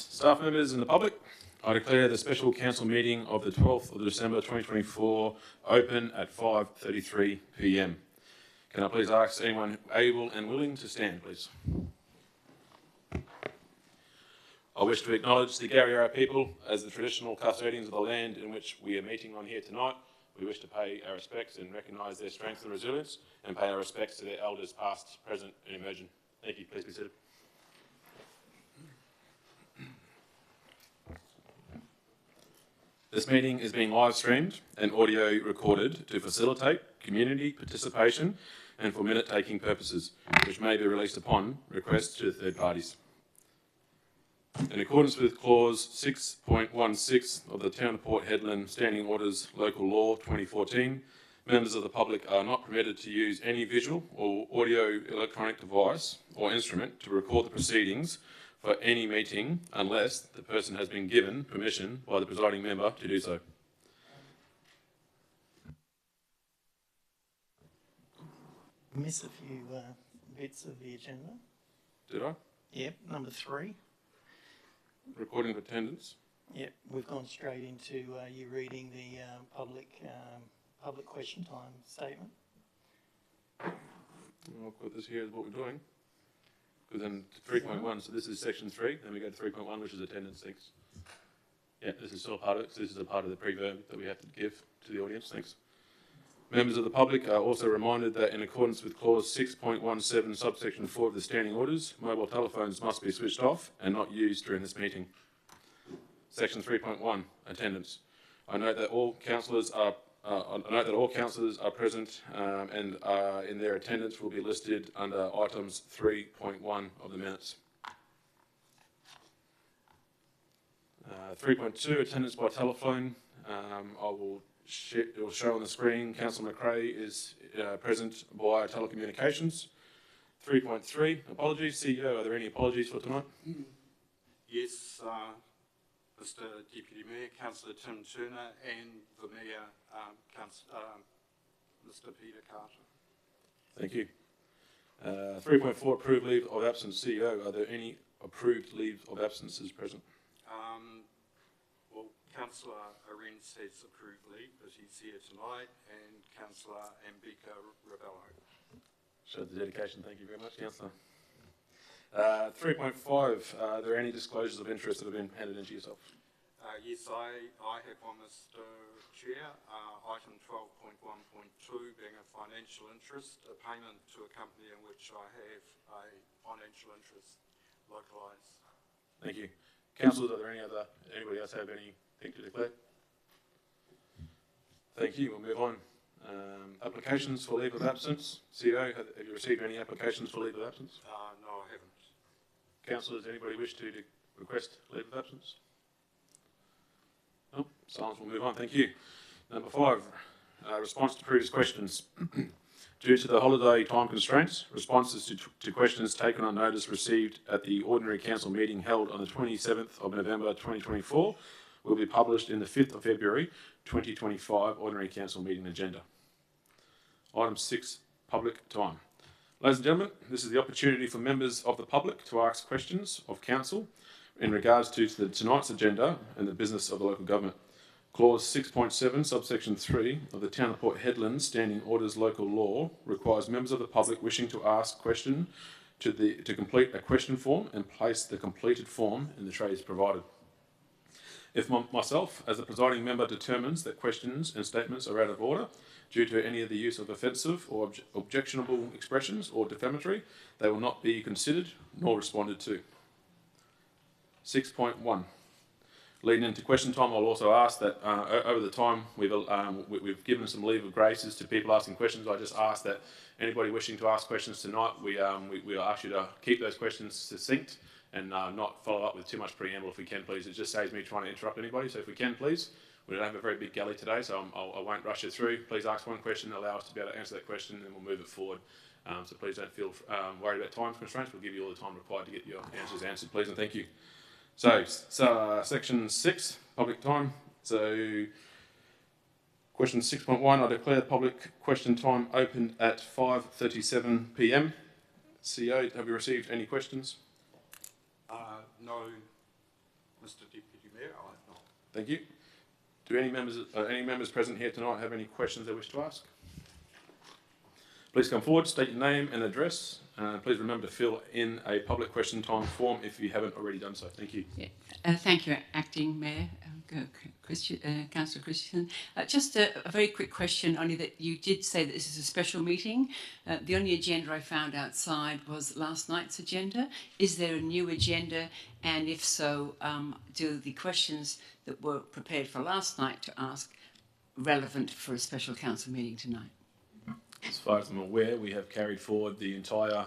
Staff members and the public, I declare the special council meeting of the 12th of December 2024 open at 5:33 p.m. Can I please ask anyone able and willing to stand, please? I wish to acknowledge the Kariyarra people as the traditional custodians of the land in which we are meeting on here tonight. We wish to pay our respects and recognise their strength and resilience, and pay our respects to their elders past, present and emerging. Thank you. Please be seated. This meeting is being live streamed and audio recorded to facilitate community participation and for minute-taking purposes, which may be released upon request to third parties. In accordance with Clause 6.16 of the Town of Port Hedland Standing Orders Local Law 2014, members of the public are not permitted to use any visual or audio electronic device or instrument to record the proceedings for any meeting unless the person has been given permission by the presiding member to do so. Miss a few bits of the agenda. Did I? Yep, number 3. Recording of attendance. Yep, we've gone straight into you reading the public question time statement. I'll put this here as what we're doing. Because then 3.1, so this is section 3, then we go to 3.1, which is attendance. Thanks. Yeah, this is still part of it. So this is a part of the pre-verb that we have to give to the audience. Thanks. Members of the public are also reminded that in accordance with clause 6.17 subsection 4 of the standing orders, mobile telephones must be switched off and not used during this meeting. Section 3.1, attendance. I note that all councillors are present and in their attendance will be listed under items 3.1 of the minutes. 3.2, attendance by telephone. It will show on the screen. Councillor McRae is present via telecommunications. 3.3, apologies. CEO, are there any apologies for tonight? Yes, Mr Deputy Mayor, Councillor Tim Turner and the Mayor, Mr Peter Carter. Thank you. 3.4, approved leave of absence. CEO, are there any approved leave of absences present? Well, Councillor Arends has approved leave, but he's here tonight, and Councillor Ambika Rebello. Show the dedication. Thank you very much, Councillor. 3.5, are there any disclosures of interest that have been handed into yourself? Yes, I have one, Mr Chair. Item 12.1.2 being a financial interest, a payment to a company in which I have a financial interest localised. Thank you. Councillors, are there anybody else have anything to declare? Thank you. We'll move on. Applications for leave of absence. CEO, have you received any applications for leave of absence? No, I haven't. Councillors, anybody wish to request leave of absence? No? Silence, we'll move on. Thank you. Number 5, response to previous questions. Due to the holiday time constraints, responses to questions taken on notice received at the ordinary council meeting held on the 27th of November 2024 will be published in the 5th of February 2025 ordinary council meeting agenda. Item 6, public time. Ladies and gentlemen, this is the opportunity for members of the public to ask questions of council in regards to tonight's agenda and the business of the local government. Clause 6.7, subsection 3 of the Town of Port Hedland Standing Orders Local Law requires members of the public wishing to ask question to complete a question form and place the completed form in the trays provided. If myself, as the presiding member, determines that questions and statements are out of order due to any of the use of offensive or objectionable expressions or defamatory, they will not be considered nor responded to. 6.1. Leading into question time, I'll also ask that over the time we've given some leave of graces to people asking questions. I just ask that anybody wishing to ask questions tonight, we ask you to keep those questions succinct and not follow up with too much preamble if we can, please. It just saves me trying to interrupt anybody. So if we can, please. We don't have a very big galley today, so I won't rush it through. Please ask one question, allow us to be able to answer that question, and then we'll move it forward. So please don't feel worried about time constraints. We'll give you all the time required to get your answers answered, please, and thank you. So section 6, public time. So question 6.1, I declare public question time opened at 5:37 p.m. CEO, have you received any questions? No, Mr Deputy Mayor, I have not. Thank you. Do any members present here tonight have any questions they wish to ask? Please come forward, state your name and address. Please remember to fill in a public question time form if you haven't already done so. Thank you. Yeah. Thank you, Acting Mayor, Councillor Christensen. Just a very quick question, only that you did say that this is a special meeting. The only agenda I found outside was last night's agenda. Is there a new agenda? And if so, do the questions that were prepared for last night to ask relevant for a special council meeting tonight? As far as I'm aware, we have carried forward the entire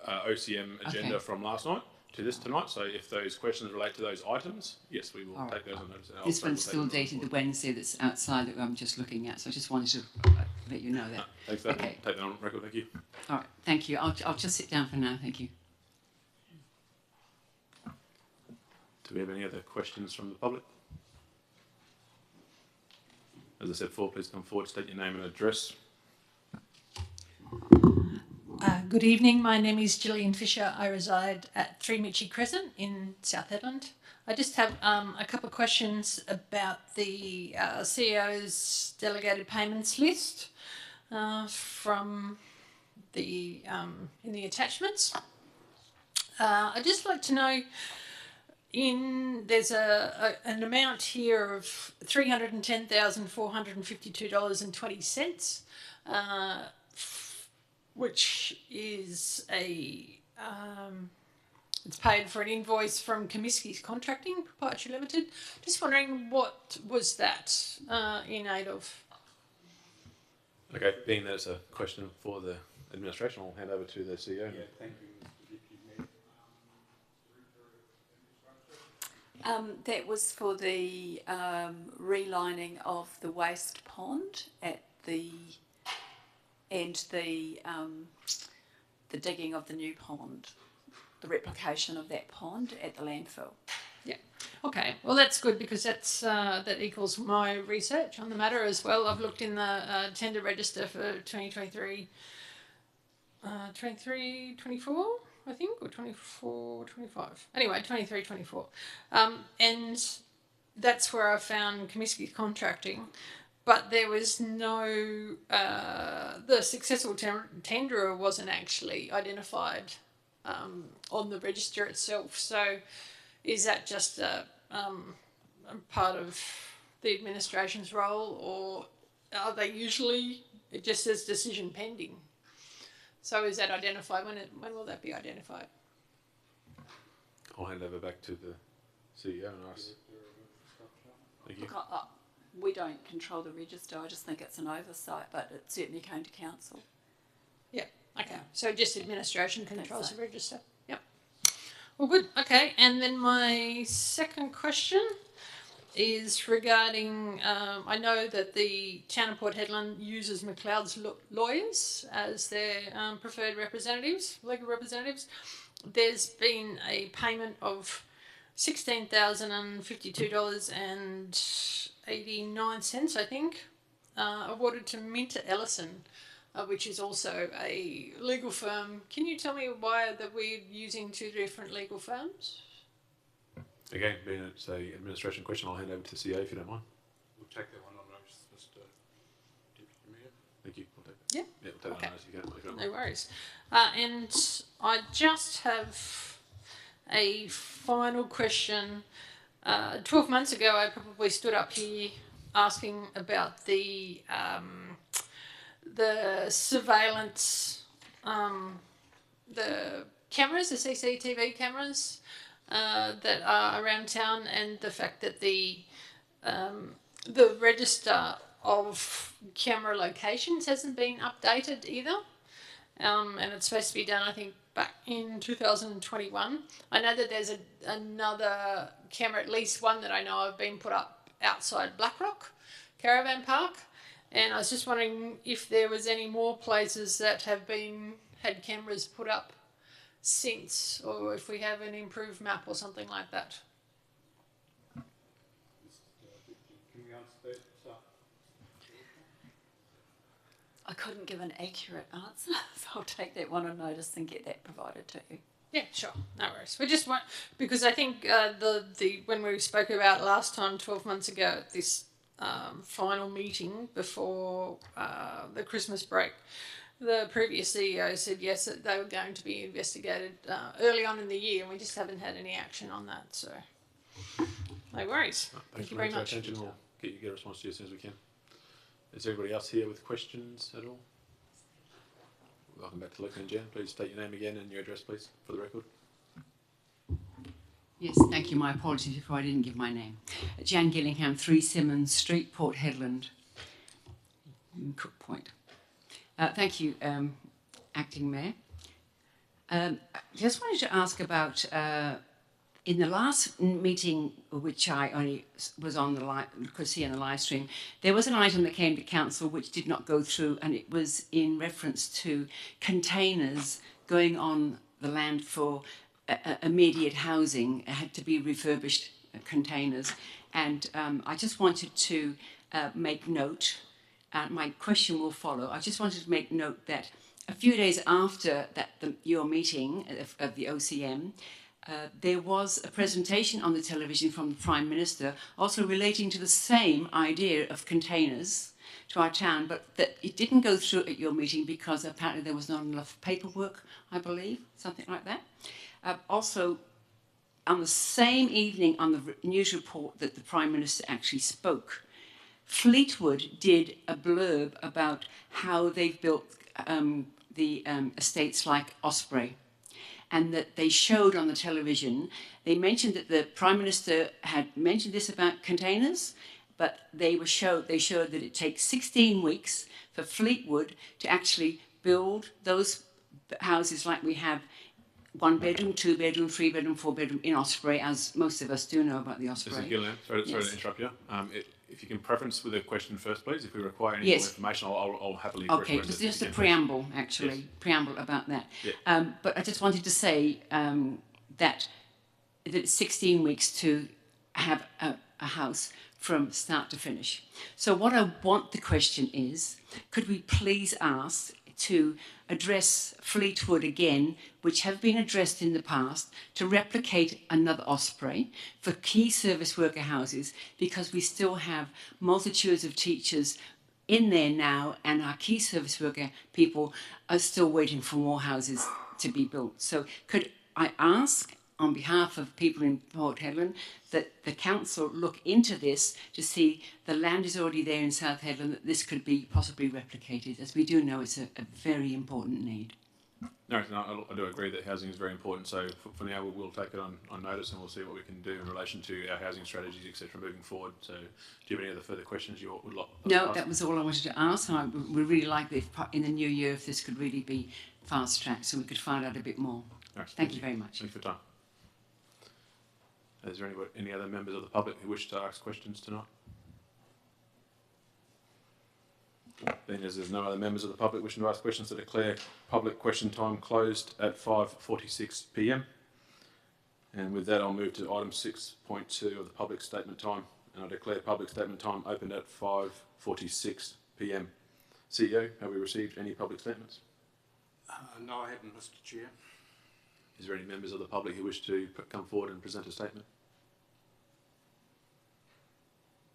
OCM agenda from last night to this tonight. So if those questions relate to those items, yes, we will take those on notice. This one's still dated the Wednesday that's outside that I'm just looking at. So I just wanted to let you know that. Thanks for that. Okay. Take that on record. Thank you. All right. Thank you. I'll just sit down for now. Thank you. Do we have any other questions from the public? As I said before, please come forward, state your name and address. Good evening, my name is Gillian Fisher. I reside at 3 Mitchie Crescent in South Hedland. I just have a couple of questions about the CEO's delegated payments list from the in the attachments. I'd just like to know, there's an amount here of $310,452.20. Which is it's paid for an invoice from Comiskey's Contracting Proprietary Limited. Just wondering what was that in aid of? Okay, being that it's a question for the administration, I'll hand over to the CEO. Yeah, thank you, Mr Deputy Mayor. That was for the relining of the waste pond at the digging of the new pond, the replication of that pond at the landfill. Yeah. Okay. Well, that's good because that equals my research on the matter as well. I've looked in the tender register for 2023, 24, I think, or 24, 25. Anyway, 23, 24. And that's where I found Comiskey's Contracting. But there was no, the successful tenderer wasn't actually identified on the register itself. So is that just a part of the administration's role, or are they usually, it just says decision pending? So is that identified? When will that be identified? I'll hand over back to the CEO and ask. Thank you. Look, we don't control the register. I just think it's an oversight, but it certainly came to council. Yeah. Okay. So just administration controls That's the register. Yep. Well, good. Okay. And then my second question is regarding. I know that the Town of Port Hedland uses McLeod's lawyers as their preferred representatives, legal representatives. There's been a payment of $16,052.89, I think, awarded to Minter Ellison, which is also a legal firm. Can you tell me why that we're using two different legal firms? Again, being it's a administration question, I'll hand over to the CEO if you don't mind. We'll take that one on notice, Mr Deputy Mayor. Thank you. We'll take Yeah, we'll take that on notice if you can. No worries. And I just have a final question. 12 months ago, I probably stood up here asking about the surveillance, the cameras, the CCTV cameras that are around town, and the fact that the register of camera locations hasn't been updated either. And it's supposed to be done, I think, back in 2021. I know that there's another camera, at least one that I know of, been put up outside Blackrock Caravan Park. And I was just wondering if there was any more places that have had cameras put up since, or if we have an improved map or something like that. Can we answer that? I couldn't give an accurate answer, so I'll take that one on notice and get that provided to you. Yeah, sure, no worries. We just want, because I think the when we spoke about last time, 12 months ago, at this final meeting before the Christmas break, the previous CEO said yes, that they were going to be investigated early on in the year, and we just haven't had any action on that. So, no worries. Thank you very much. Attention. We'll get a response to you as soon as we can. Is there anybody else here with questions at all? Welcome back to Lieutenant Jan. Please state your name again and your address, please, for the record. Yes, thank you. My apologies if I didn't give my name. Jan Gillingham, 3 Simmons Street, Port Hedland, Cook Point. Thank you, Acting Mayor. Just wanted to ask about, in the last meeting, which I only was on could see on the live stream, there was an item that came to council which did not go through, and it was in reference to containers going on the land for immediate housing. It had to be refurbished containers, and I just wanted to make note. My question will follow. I just wanted to make note that a few days after your meeting of the OCM, there was a presentation on the television from the Prime Minister also relating to the same idea of containers to our town, but that it didn't go through at your meeting because apparently there was not enough paperwork, I believe, something like that. Also, on the same evening on the news report that the Prime Minister actually spoke, Fleetwood did a blurb about how they've built the estates like Osprey, and that they showed on the television. They mentioned that the Prime Minister had mentioned this about containers, but they showed that it takes 16 weeks for Fleetwood to actually build those houses like we have 1 bedroom, 2 bedroom, 3 bedroom, 4 bedroom in Osprey, as most of us do know about the Osprey. Mrs. Gillian, sorry Yes. to interrupt you. If you can preference with a question first, please. If we require any Yes. more information, I'll happily Okay, request it was it just a again, please. preamble, actually, Yes. preamble about that. Yeah. But I just wanted to say that it's 16 weeks to have a house from start to finish. So what I want the question is, could we please ask to address Fleetwood again, which have been addressed in the past, to replicate another Osprey for key service worker houses, because we still have multitudes of teachers in there now, and our key service worker people are still waiting for more houses to be built. So could I ask, on behalf of people in Port Hedland, that the council look into this to see the land is already there in South Hedland, that this could be possibly replicated, as we do know it's a very important need. No, I do agree that housing is very important. So for now, we'll take it on notice, and we'll see what we can do in relation to our housing strategies, etc., moving forward. So, do you have any other further questions you would like? No, that was all I wanted to ask. And I would really like if in the new year if this could really be fast tracked, so we could find out a bit more. Right, Thank you very much. Thanks for your time. Is there any other members of the public who wish to ask questions tonight? Then, as there's no other members of the public wishing to ask questions, I declare public question time closed at 5:46 p.m. And with that, I'll move to item 6.2 of the public statement time, and I declare public statement time opened at 5:46 p.m. CEO, have we received any public statements? No, I haven't, Mr. Chair. Is there any members of the public who wish to come forward and present a statement?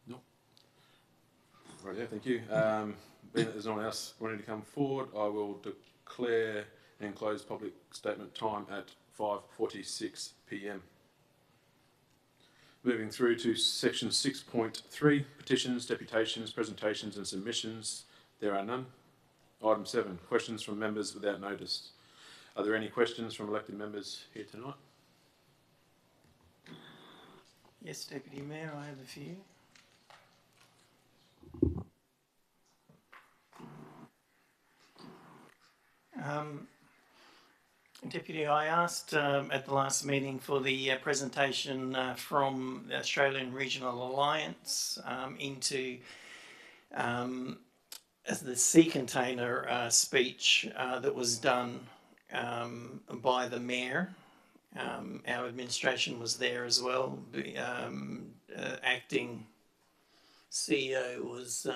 No. Right, yeah, thank you. Being that there's no one else wanting to come forward, I will declare and close public statement time at 5:46 p.m. Moving through to section 6.3, petitions, deputations, presentations and submissions. There are none. Item 7, questions from members without notice. Are there any questions from elected members here tonight? Yes, Deputy Mayor, I have a few. Deputy, I asked at the last meeting for the presentation from the Australian Regional Alliance into the sea container speech that was done by the Mayor. Our administration was there as well. The acting CEO was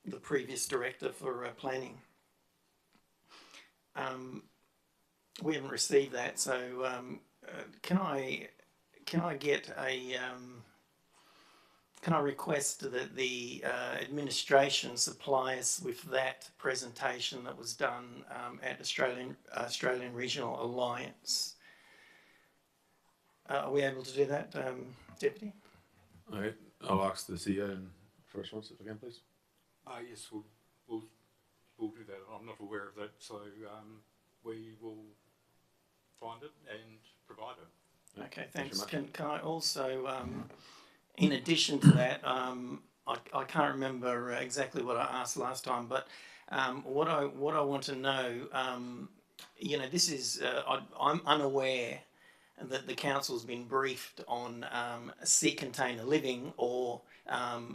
the previous director for planning. We haven't received that, so can I get a can I request that the administration supply us with that presentation that was done at Australian Regional Alliance? Are we able to do that, Deputy? Okay, I'll ask the CEO for a response if I can, please. Yes, we'll do that. I'm not aware of that, so we will find it and provide it. Okay, Thanks thanks. very much. Can I also, in addition to that, I can't remember exactly what I asked last time, but what I want to know, you know, this is I'm unaware that the council's been briefed on sea container living, or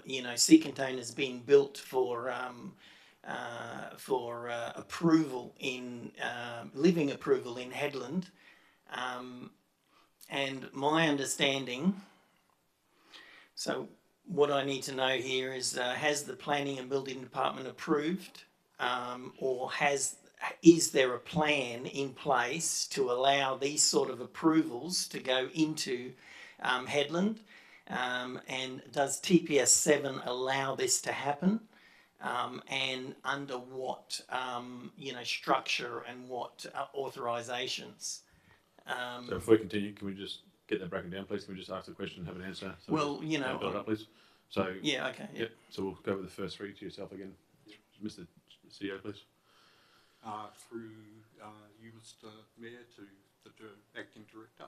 you know, sea containers being built for approval in living approval in Headland, and my understanding. So what I need to know here is, has the Planning and Building Department approved, or is there a plan in place to allow these sort of approvals to go into Headland? And does TPS 7 allow this to happen? And under what you know, structure and what authorisations? So if we continue, can we just get that broken down, please? Can we just ask the question and have an answer? So Well, you know, build it up, please. So yeah, okay, yeah. yep. So we'll go with the first three to yourself again, Mr. CEO, please. Through you, Mr. Mayor, to the Acting Director.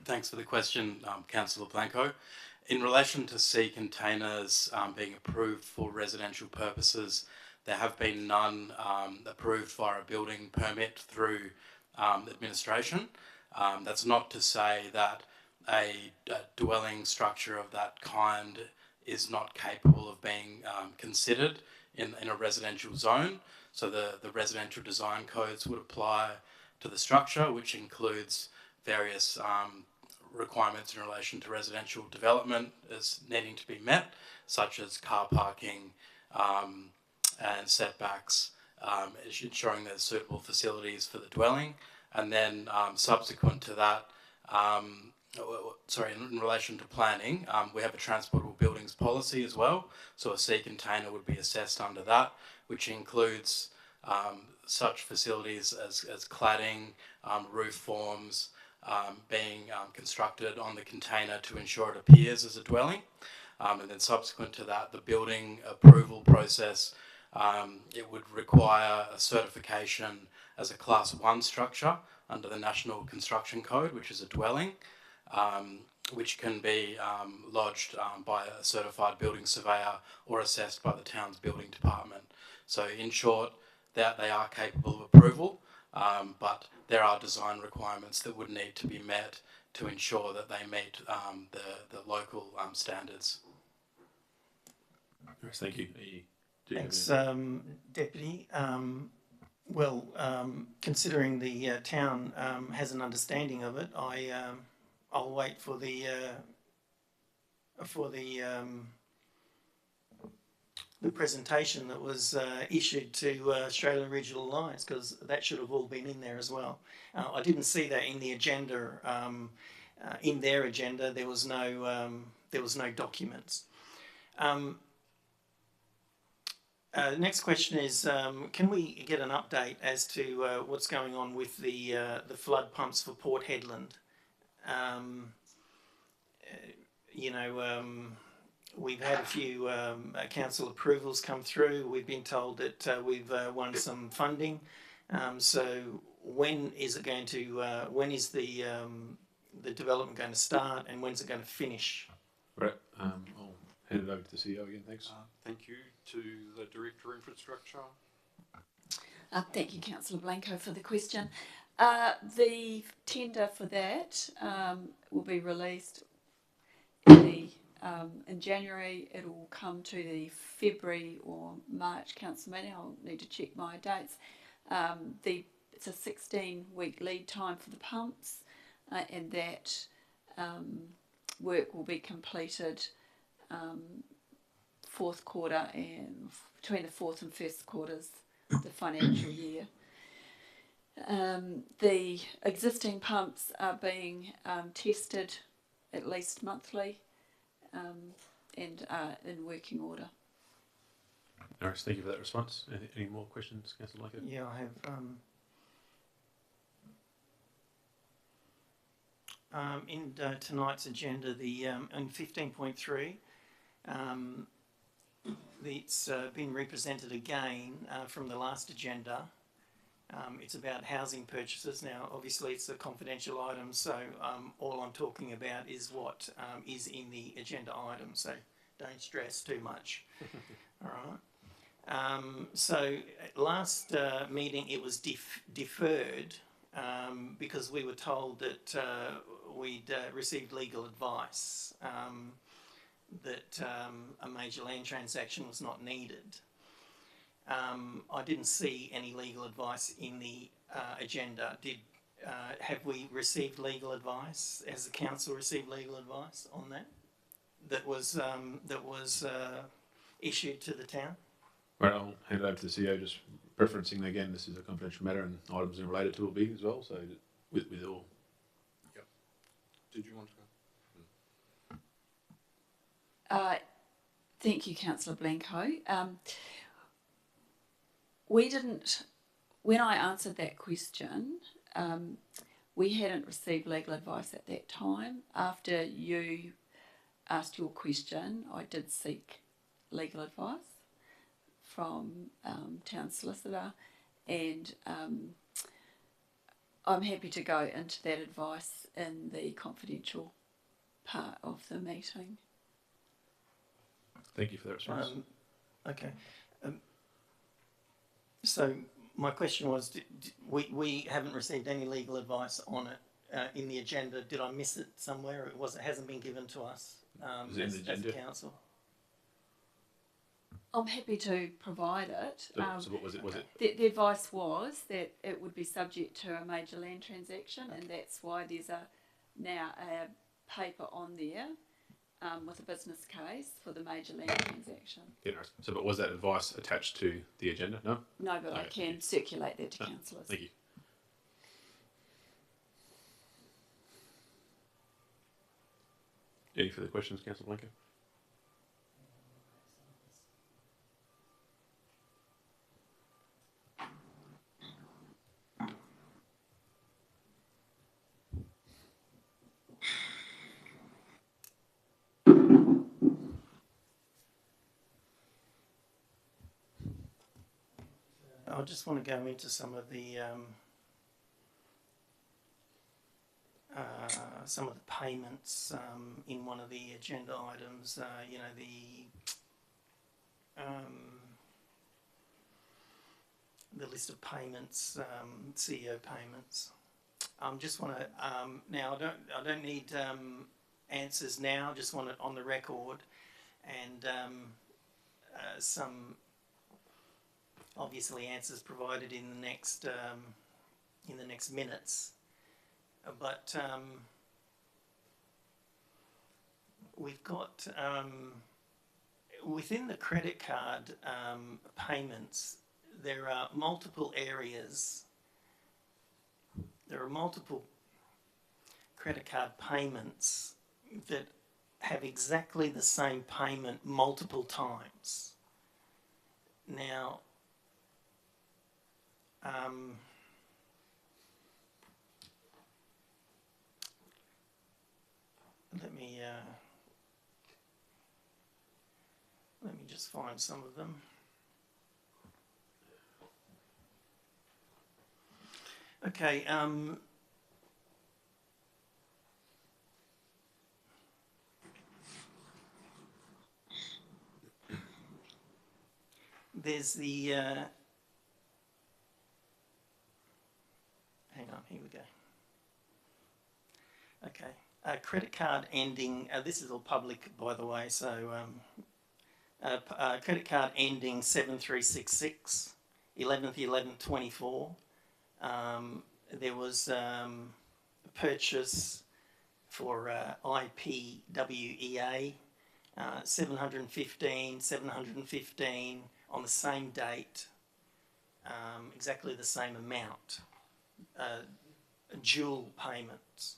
Thanks for the question, Councillor Blanco. In relation to sea containers being approved for residential purposes, there have been none approved via a building permit through administration. That's not to say that a dwelling structure of that kind is not capable of being considered in a residential zone. So the residential design codes would apply to the structure, which includes various requirements in relation to residential development as needing to be met, such as car parking and setbacks, ensuring there's suitable facilities for the dwelling. And then subsequent to that, in relation to planning, we have a transportable buildings policy as well. So a sea container would be assessed under that, which includes such facilities as cladding, roof forms, being constructed on the container to ensure it appears as a dwelling. And then subsequent to that, the building approval process, it would require a certification as a Class 1 structure under the National Construction Code, which is a dwelling, which can be lodged by a certified building surveyor or assessed by the town's building department. So in short, that they are capable of approval, but there are design requirements that would need to be met to ensure that they meet the local standards. Yes, thank you. Thanks, Deputy. Well, considering the town has an understanding of it, I'll wait for the presentation that was issued to Australian Regional Alliance, because that should have all been in there as well. I didn't see that in the agenda. In their agenda, there was no documents. Next question is, can we get an update as to what's going on with the flood pumps for Port Hedland? You know, we've had a few council approvals come through. We've been told that we've won some funding. So when is it going to? When is the development going to start, and when's it going to finish? Right. I'll hand it over to the CEO again. Thanks. Thank you to the Director of Infrastructure. Thank you, Councillor Blanco, for the question. The tender for that will be released in January. It will come to the February or March council meeting. I'll need to check my dates. It's a 16-week lead time for the pumps, and that work will be completed fourth quarter and between the fourth and first quarters of the financial year. The existing pumps are being tested at least monthly and are in working order. All right, thank you for that response. Any more questions, Councillor Blanco? Yeah, I have. In tonight's agenda, the in 15.3, it's been represented again from the last agenda. It's about housing purchases. Now, obviously, it's a confidential item, so all I'm talking about is what is in the agenda item. So don't stress too much. All right. So last meeting, it was deferred because we were told that we'd received legal advice that a major land transaction was not needed. I didn't see any legal advice in the agenda. Have we received legal advice? Has the council received legal advice on that? That was issued to the town? Right, I'll hand it over to the CEO, just preferencing again, this is a confidential matter and items related to it will be as well, so with all. Yep. Did you want to go? Thank you, Councillor Blanco. We didn't, when I answered that question, we hadn't received legal advice at that time. After you asked your question, I did seek legal advice from town solicitor, and I'm happy to go into that advice in the confidential part of the meeting. Thank you for that response. Okay. So my question was, we haven't received any legal advice on it in the agenda. Did I miss it somewhere? It hasn't been given to us as a council. I'm happy to provide it. So what was it? The advice was that it would be subject to a major land transaction, and that's why there's now a paper on there with a business case for the major land transaction. Yeah, so but was that advice attached to the agenda? No? No, but I can circulate that to councillors. Thank you. Any further questions, Councillor Blanco? I just want to go into some of the payments in one of the agenda items. You know, the list of payments, CEO payments. Just want to now. I don't need answers now. Just want it on the record, and some. Obviously, answers provided in the next minutes, but we've got within the credit card payments. There are multiple areas. There are multiple credit card payments that have exactly the same payment multiple times. Now. Let me just find some of them. Okay. There's the. Hang on, here we go. Okay, credit card ending, this is all public by the way, so credit card ending 7366, 11th 11th 24. There was a purchase for IPWEA $715 on the same date, exactly the same amount, dual payments.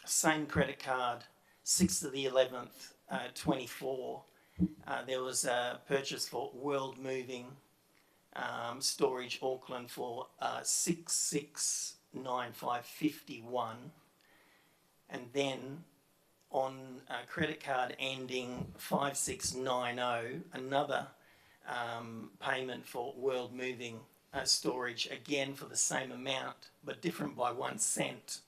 Same credit card, 6th of the 11th, 24. There was a purchase for World Moving Storage Auckland for 6695.51, and then on a credit card ending 5690, another payment for World Moving Storage, again for the same amount but different by 1 cent.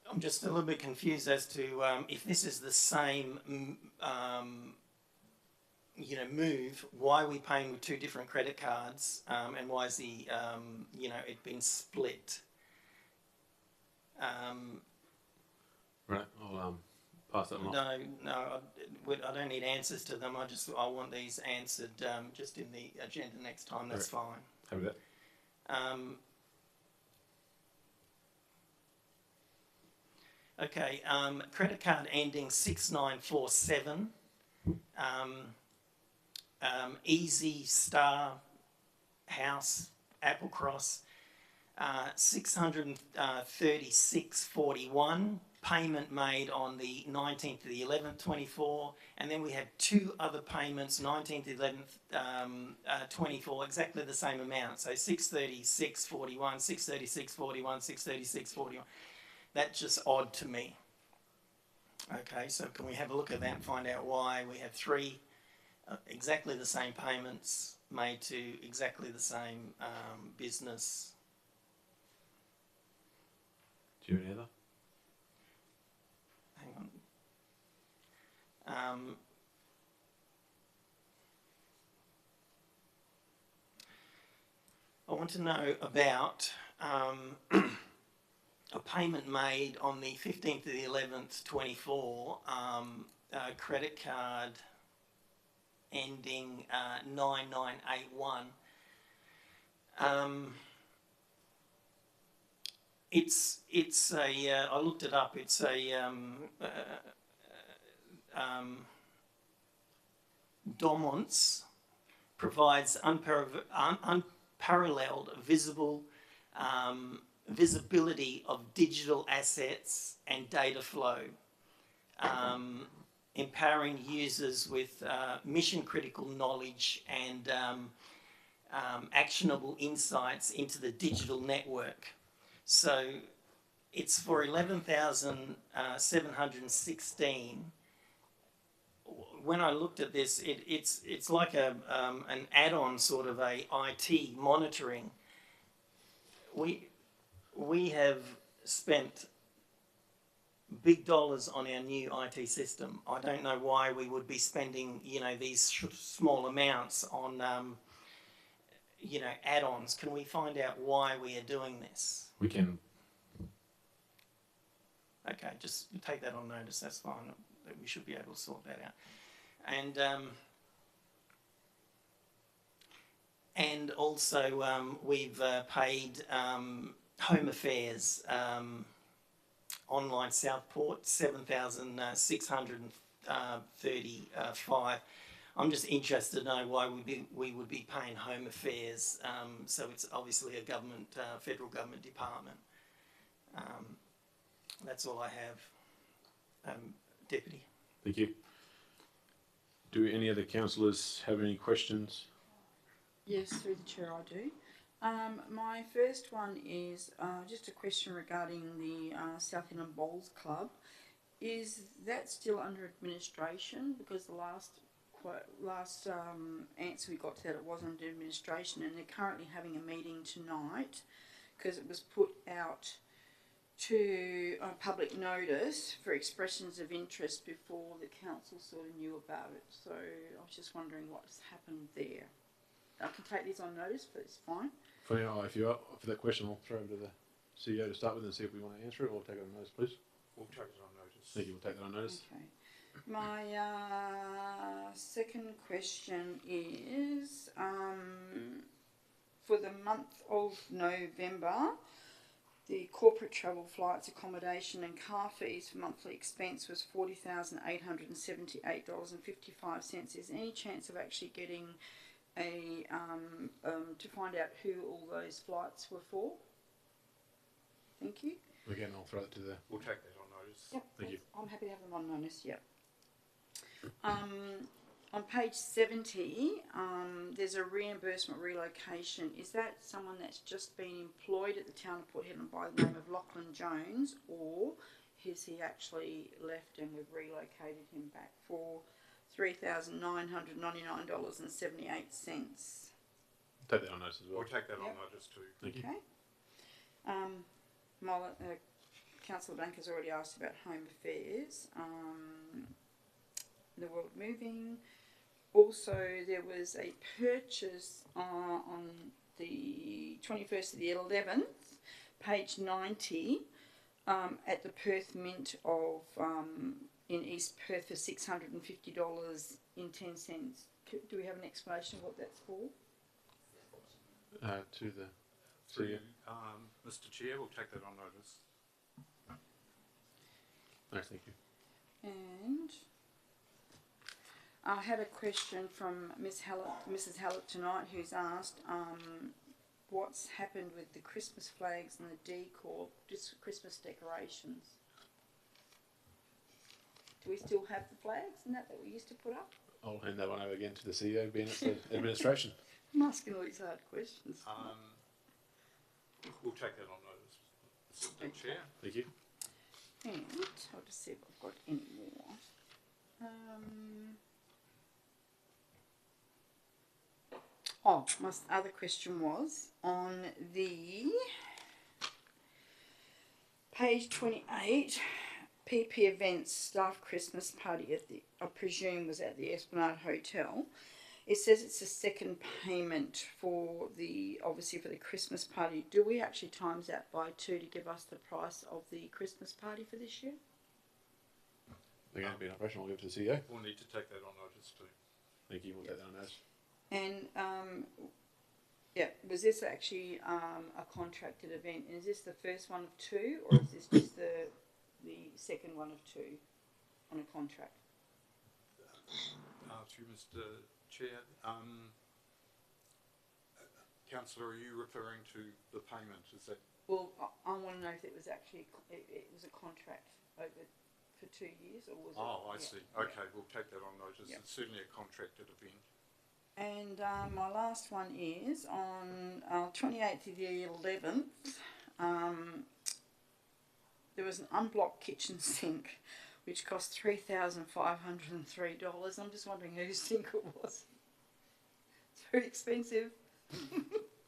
I'm just a little bit confused as to if this is the same move, why are we paying with 2 different credit cards, and why is the it been split? Right, I'll pass that along. No, I don't need answers to them. I want these answered just in the agenda next time. That's fine. Have that. Okay, credit card ending 6947. Easy Star House, Applecross, 636.41. Payment made on the 19th of the 11th, 24, and then we had 2 other payments, 19th, 11th, 24, exactly the same amount. So 636.41, 636.41, 636.41. That's just odd to me. Okay, so can we have a look at that and find out why we have 3 exactly the same payments made to exactly the same business? Do you have any other? Hang on. I want to know about a payment made on the 15th of the 11th, 24, credit card ending 9981. It's a I looked it up. It's a Dormants provides unparalleled visibility of digital assets and data flow, empowering users with mission-critical knowledge and actionable insights into the digital network. So it's for 11,716. When I looked at this, it's like an add-on sort of a IT monitoring. We have spent big dollars on our new IT system. I don't know why we would be spending, these small amounts on, add-ons. Can we find out why we are doing this? We can. Okay, just take that on notice. That's fine. We should be able to sort that out. And also we've paid Home Affairs online Southport, 7,635. I'm just interested to know why we would be paying Home Affairs. So it's obviously a government, federal government department. That's all I have, Deputy. Thank you. Do any other councillors have any questions? Yes, through the chair, I do. My first one is just a question regarding the South Inland Bowls Club. Is that still under administration? Because the last answer we got to that, it was under administration, and they're currently having a meeting tonight because it was put out to public notice for expressions of interest before the council sort of knew about it. So I was just wondering what's happened there. I can take these on notice, but it's fine. For now, if you're up for that question, I'll throw over to the CEO to start with and see if we want to answer it, or take it on notice, please. We'll take it on notice. Thank you. We'll take that on notice. Okay. My second question is for the month of November, The corporate travel flights, accommodation and car fees for monthly expense was $40,878.55. Is there any chance of actually getting a to find out who all those flights were for? Thank you. Again, I'll throw it to the. We'll take that on notice. Yep, Thank you. I'm happy to have them on notice, yep. On page 70, there's a reimbursement relocation. Is that someone that's just been employed at the town of Port Hedland by the name of Lachlan Jones, or has he actually left and we've relocated him back for $3,999.78? Take that on notice as well. We'll take that on Yep. notice too. Thank you. Okay. Councillor Blanca's already asked about Home Affairs. The World Moving. Also, there was a purchase on the 21st of the 11th, page 90, at the Perth Mint of in East Perth for $650.10. Do we have an explanation of what that's for? To the. Through, Mr. Chair, we'll take that on notice. No, thank you. And I had a question from Mrs. Hallett tonight, who's asked what's happened with the Christmas flags and the decor, just Christmas decorations. Do we still have the flags and that we used to put up? I'll hand that one over again to the CEO, being it's the administration. I'm asking all these hard questions. We'll take that on notice, Mr. Chair. Thank you. And I'll just see if I've got any more. My other question was on the page 28, PP events staff Christmas party at the, I presume was at the Esplanade Hotel. It says it's a second payment for the, obviously for the Christmas party. Do we actually times that by 2 to give us the price of the Christmas party for this year? They're going to be in operation. I'll give it to the CEO. We'll need to take that on notice too. Thank you. We'll take that on notice. And yeah, was this actually a contracted event? Is this the first one of 2, or is this just the second one of 2 on a contract? To Mr. Chair, Councillor, are you referring to the payment? Is that? Well, I want to know if it was actually it was a contract over for 2 years, or was it? Oh, I yeah, see. yeah. Okay, we'll take that on notice. Yep. It's certainly a contracted event. And my last one is on 28th of the 11th, there was an unblocked kitchen sink which cost $3,503. I'm just wondering whose sink it was. It's very expensive.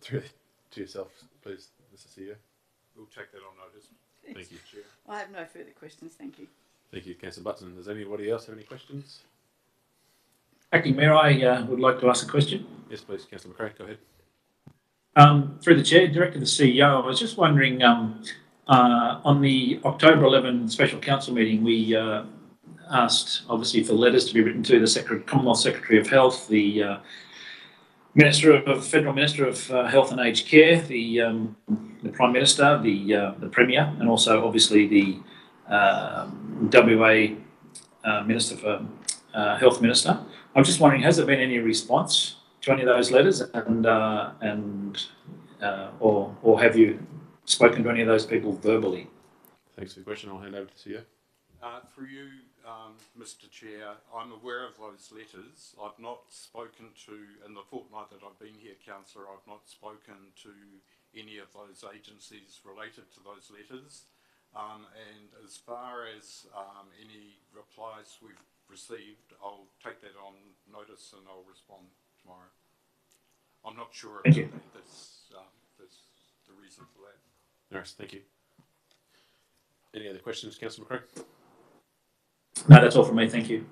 Through to yourself, please, Mr. CEO. We'll take that on notice. Thank you. Mr. Chair. I have no further questions, thank you. Thank you, Councillor Button. Does anybody else have any questions? Acting Mayor, I would like to ask a question. Yes, please, Councillor McRae, go ahead. Through the Chair, direct to the CEO, I was just wondering, on the October 11 special council meeting, we asked, obviously, for letters to be written to the Commonwealth Secretary of Health, the Federal Minister of Health and Aged Care, the Prime Minister, the Premier, and also, obviously, the WA Minister for Health Minister. I'm just wondering, has there been any response to any of those letters, or have you spoken to any of those people verbally? Thanks for the question. I'll hand over to the CEO. Through you, Mr. Chair, I'm aware of those letters. I've not spoken to, in the fortnight that I've been here, Councillor, I've not spoken to any of those agencies related to those letters. And as far as any replies we've received, I'll take that on notice and I'll respond tomorrow. I'm not sure if that's the reason for that. No, thank you. Any other questions, Councillor McRae? No, that's all from me. Thank you.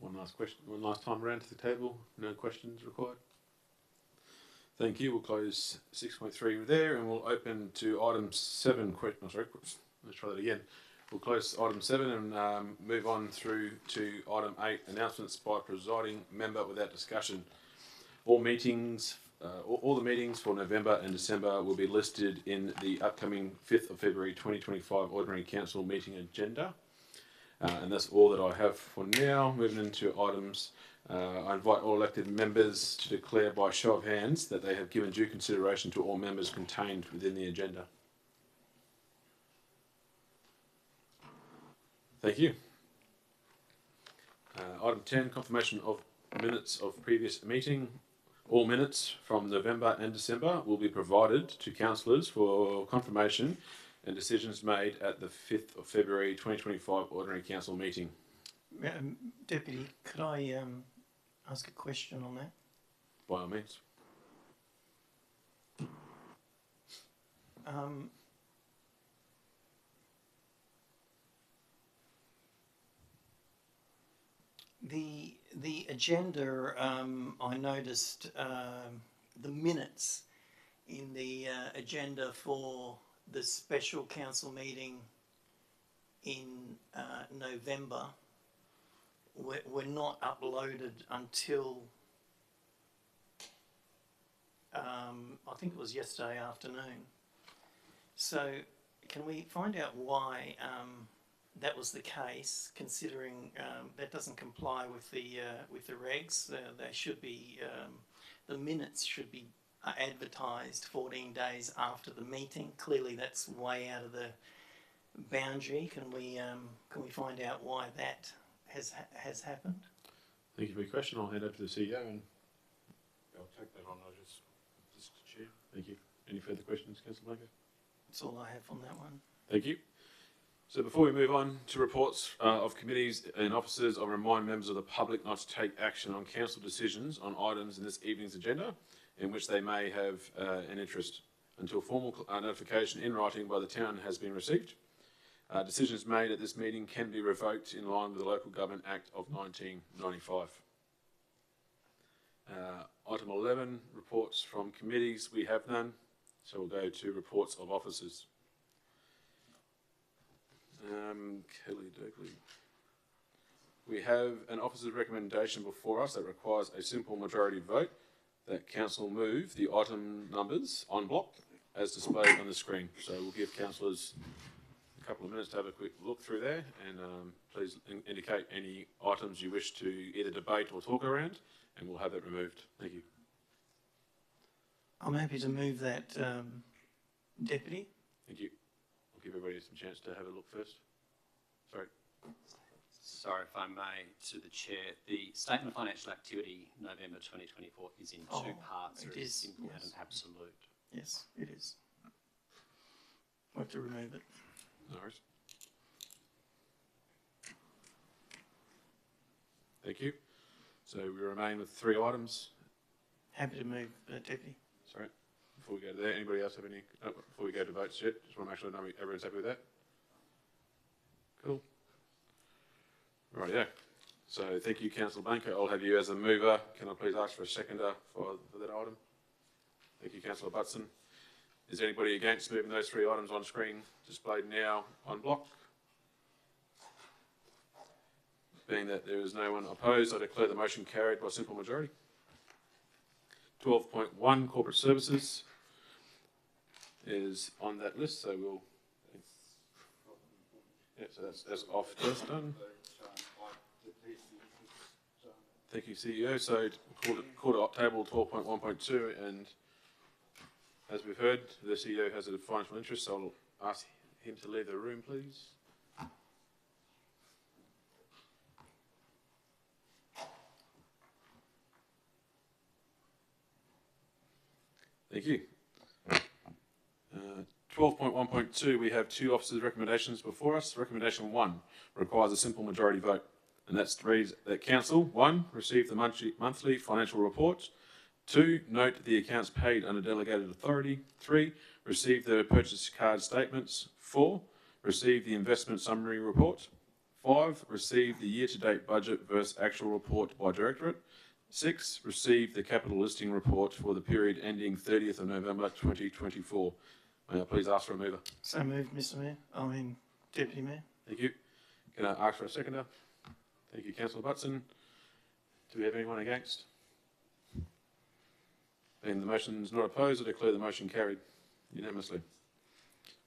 One last question, one last time around to the table. No questions required. Thank you. We'll close 6.3 there and we'll open to item 7. Let's try that again. We'll close item 7 and move on through to item 8, announcements by presiding member without discussion. All meetings all the meetings for November and December will be listed in the upcoming 5th of February 2025 Ordinary Council meeting agenda. And that's all that I have for now. Moving into items, I invite all elected members to declare by show of hands that they have given due consideration to all members contained within the agenda. Thank you. Item 10, confirmation of minutes of previous meeting. All minutes from November and December will be provided to councillors for confirmation and decisions made at the 5th of February 2025 Ordinary Council meeting. Deputy, could I ask a question on that? By all means. The agenda, I noticed the minutes in the agenda for the special council meeting in November were not uploaded until I think it was yesterday afternoon. So can we find out why that was the case, considering that doesn't comply with the regs? They should be the minutes should be advertised 14 days after the meeting. Clearly, that's way out of the boundary. Can we find out why that has happened? Thank you for your question. I'll hand over to the CEO and I'll take that on notice, Mr. Chair. thank you. Any further questions, Councillor Blanco? That's all I have on that one. Thank you. So before we move on to reports of committees and officers, I'll remind members of the public not to take action on council decisions on items in this evening's agenda in which they may have an interest until formal notification in writing by the town has been received. Decisions made at this meeting can be revoked in line with the Local Government Act of 1995. Item 11, reports from committees. We have none, so we'll go to reports of officers. Kelly Dokley. We have an officer's recommendation before us that requires a simple majority vote that council move the item numbers en bloc as displayed on the screen. So we'll give councillors a couple of minutes to have a quick look through there, and please indicate any items you wish to either debate or talk around, and we'll have that removed. Thank you. I'm happy to move that, Deputy. Thank you. I'll give everybody some chance to have a look first. Sorry. Sorry, if I may, to the Chair, the Statement of Financial Activity, November 2024, is in two parts. It There is is, simple yes. and absolute. Yes, it is. We'll have to remove it. No worries. Thank you. So we remain with 3 items. Happy to move, Deputy. Sorry. Before we go to there, anybody else have any, before we go to votes yet, just want to make sure everyone's happy with that. Cool. Right, yeah. So thank you, Councillor Blanco. I'll have you as a mover. Can I please ask for a seconder for that item? Thank you, Councillor Butson. Is there anybody against moving those 3 items on screen displayed now on block? Being that there is no one opposed, I declare the motion carried by simple majority. 12.1 Corporate Services is on that list, so we'll. Yeah, so that's off first done. Thank you, CEO. So call it table 12.1.2, and as we've heard, the CEO has a financial interest, so I'll ask him to leave the room, please. Thank you. 12.1.2, we have 2 officers' recommendations before us. Recommendation 1 requires a simple majority vote, and that's reads that Council, 1, receive the monthly financial report. 2, note the accounts paid under delegated authority. 3, receive the purchase card statements. 4, receive the investment summary report. 5, receive the year-to-date budget versus actual report by directorate. 6, receive the capital listing report for the period ending 30th of November 2024. May I please ask for a mover? So moved, Mr. Mayor. Deputy Mayor. Thank you. Can I ask for a seconder? Thank you, Councillor Butson. Do we have anyone against? Being the motion is not opposed, I declare the motion carried unanimously.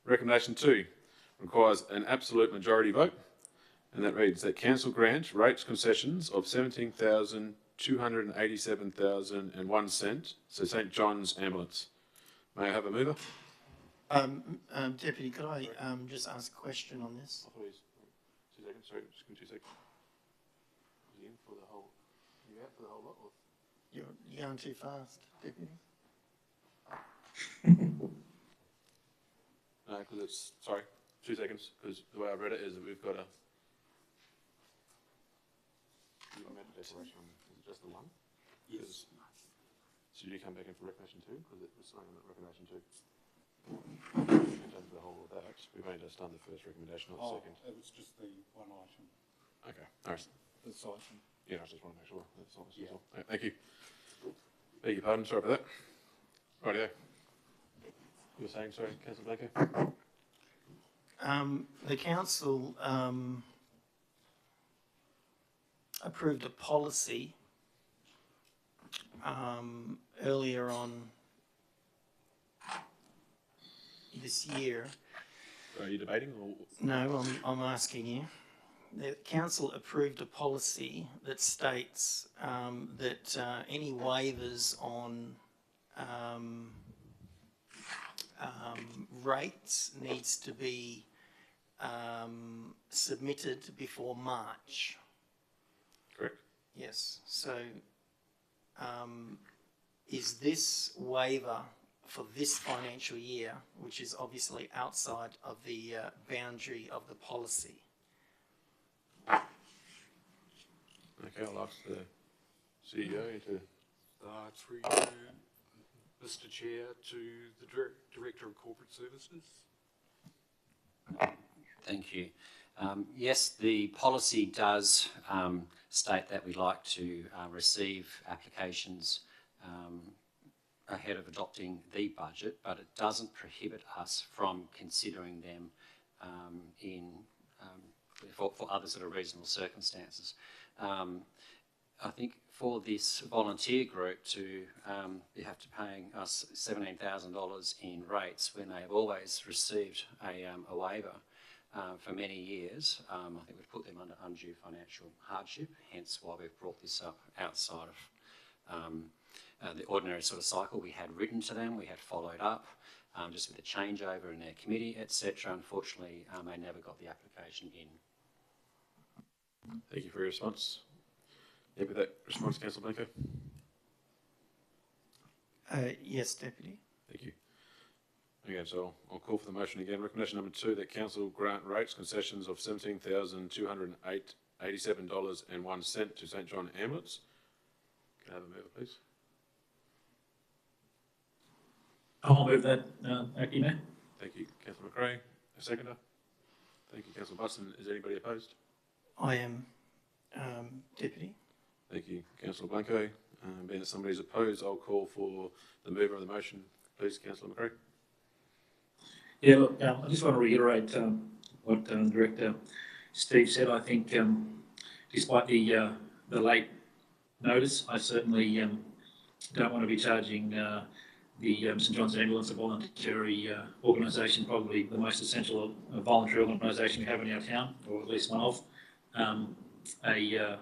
Recommendation 2 requires an absolute majority vote, and that reads that council grant rates concessions of $17,287.01 to St John's Ambulance. May I have a mover? Deputy, could I just ask a question on this? 2 seconds, sorry, just give me 2 seconds. Is he in for the whole, you out for the whole lot? Or? You're going too fast, Deputy. No, because it's, sorry, 2 seconds, because the way I read it is that we've got a. Is it just the one? Yes. So you come back in for recommendation 2, because it was something about recommendation 2. In terms of the whole of that, we've only just done the first recommendation, not the second. It was just the one item, Okay, all right. this item. Yeah, I just want to make sure that's all. Yeah. Thank you. Beg your pardon, sorry about that. Rightio. You were saying, sorry, Councillor Blanco? The council approved a policy earlier on this year. Are you debating or? No, I'm asking you. The council approved a policy that states that any waivers on rates needs to be submitted before March. Correct. Yes. So, is this waiver for this financial year, which is obviously outside of the boundary of the policy? Okay, I'll ask the CEO to. Through you, Mr Chair, to the Director of Corporate Services. Thank you. Yes, the policy does state that we like to receive applications ahead of adopting the budget, but it doesn't prohibit us from considering them for other sort of reasonable circumstances. I think for this volunteer group to be have to paying us $17,000 in rates when they have always received a waiver for many years, I think we've put them under undue financial hardship, hence why we've brought this up outside of the ordinary sort of cycle we had written to them, we had followed up, just with a changeover in their committee, etc. Unfortunately, they never got the application in. Thank you for your response. Yeah, with that response, Councillor Blanco. Yes, Deputy. Thank you. Okay, so I'll call for the motion again. Recommendation number 2, that council grant rates concessions of $17,287.01 to St John Ambulance. Can I have a mover, please? I'll move that, Acting Mayor. Thank you, Councillor McRae. A seconder. Thank you, Councillor Butson. Is anybody opposed? I am, Deputy. Thank you, Councillor Blanco. Being that somebody's opposed, I'll call for the mover of the motion. Please, Councillor McRae. Yeah, look, I just want to reiterate what Director Steve said. I think despite the late notice, I certainly don't want to be charging the St John's Ambulance, a voluntary organisation, probably the most essential voluntary organisation we have in our town, or at least one of, a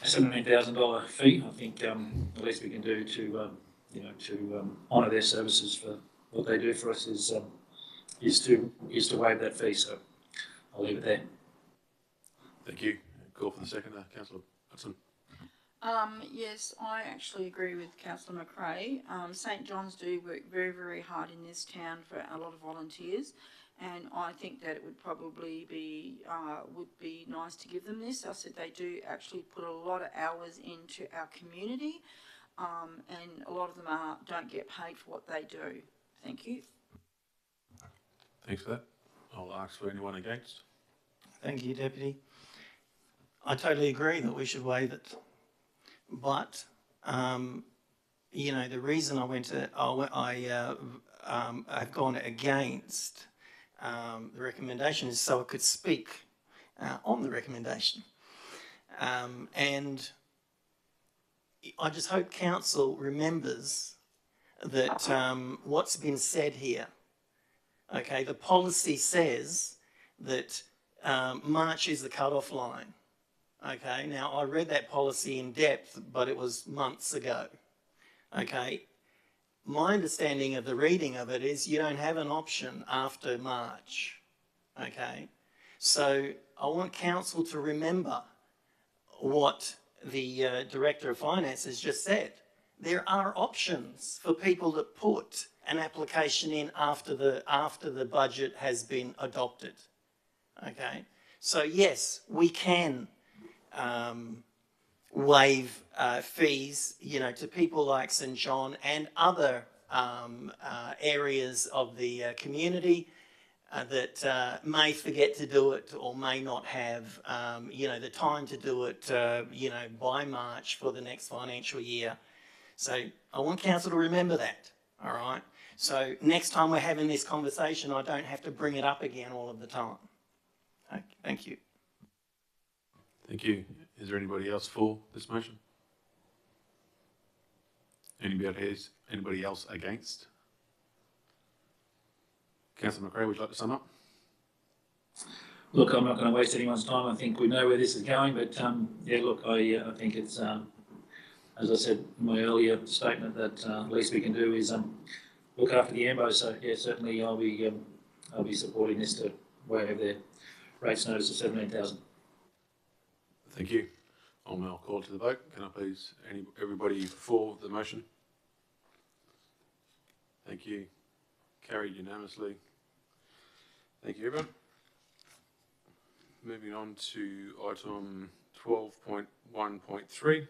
$17,000 fee. I think the least we can do to honour their services for what they do for us is to waive that fee. So I'll leave it there. Thank you. Call for the seconder, Councillor Hudson. Yes, I actually agree with Councillor McRae. St John's do work very, very hard in this town for a lot of volunteers, and I think that it would probably be nice to give them this. I said they do actually put a lot of hours into our community, and a lot of them don't get paid for what they do. Thank you. Thanks for that. I'll ask for anyone against. Thank you, Deputy. I totally agree that we should waive it. But, the reason I've gone against the recommendation is so I could speak on the recommendation. And I just hope Council remembers that what's been said here. Okay, the policy says that March is the cut-off line. Okay, now I read that policy in depth, but it was months ago. Okay, my understanding of the reading of it is you don't have an option after March. Okay, so I want council to remember what the Director of Finance has just said. There are options for people that put an application in after the budget has been adopted. Okay, so yes, we can waive fees, you know, to people like St John and other areas of the community that may forget to do it or may not have, you know, the time to do it, you know, by March for the next financial year. So I want council to remember that, all right? So next time we're having this conversation, I don't have to bring it up again all of the time. Okay, thank you. Thank you. Is there anybody else for this motion? Anybody else against? Councillor McRae, would you like to sum up? Look, I'm not going to waste anyone's time. I think we know where this is going, but yeah, look, I think it's, as I said in my earlier statement, that least we can do is look after the AMBO. So yeah, certainly I'll be supporting this to waive their rates notice of 17,000. Thank you. I'll now call to the vote. Can I please, everybody for the motion? Thank you. Carried unanimously. Thank you, everyone. Moving on to item 12.1.3.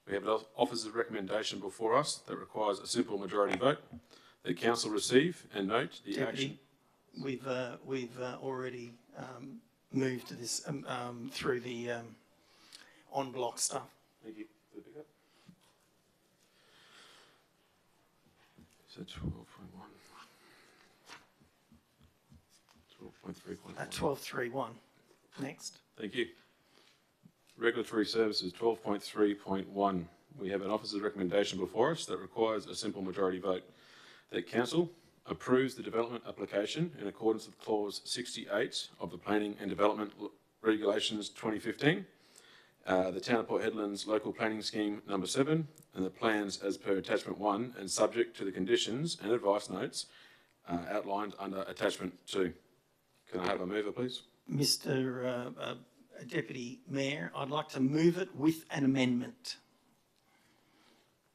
We have an officer's recommendation before us that requires a simple majority vote. The council receive and note the action. We've already moved to this through the on block stuff. Thank you for the pickup. So 12.1. 12.3.1. 12.3.1. Next. Thank you. Regulatory Services 12.3.1. We have an officer's recommendation before us that requires a simple majority vote. That council approves the development application in accordance with clause 68 of the Planning and Development Regulations 2015. The Town of Port Hedland's Local Planning Scheme number 7 and the plans as per attachment 1 and subject to the conditions and advice notes outlined under attachment 2. Can I have a mover, please? Mr. Deputy Mayor, I'd like to move it with an amendment.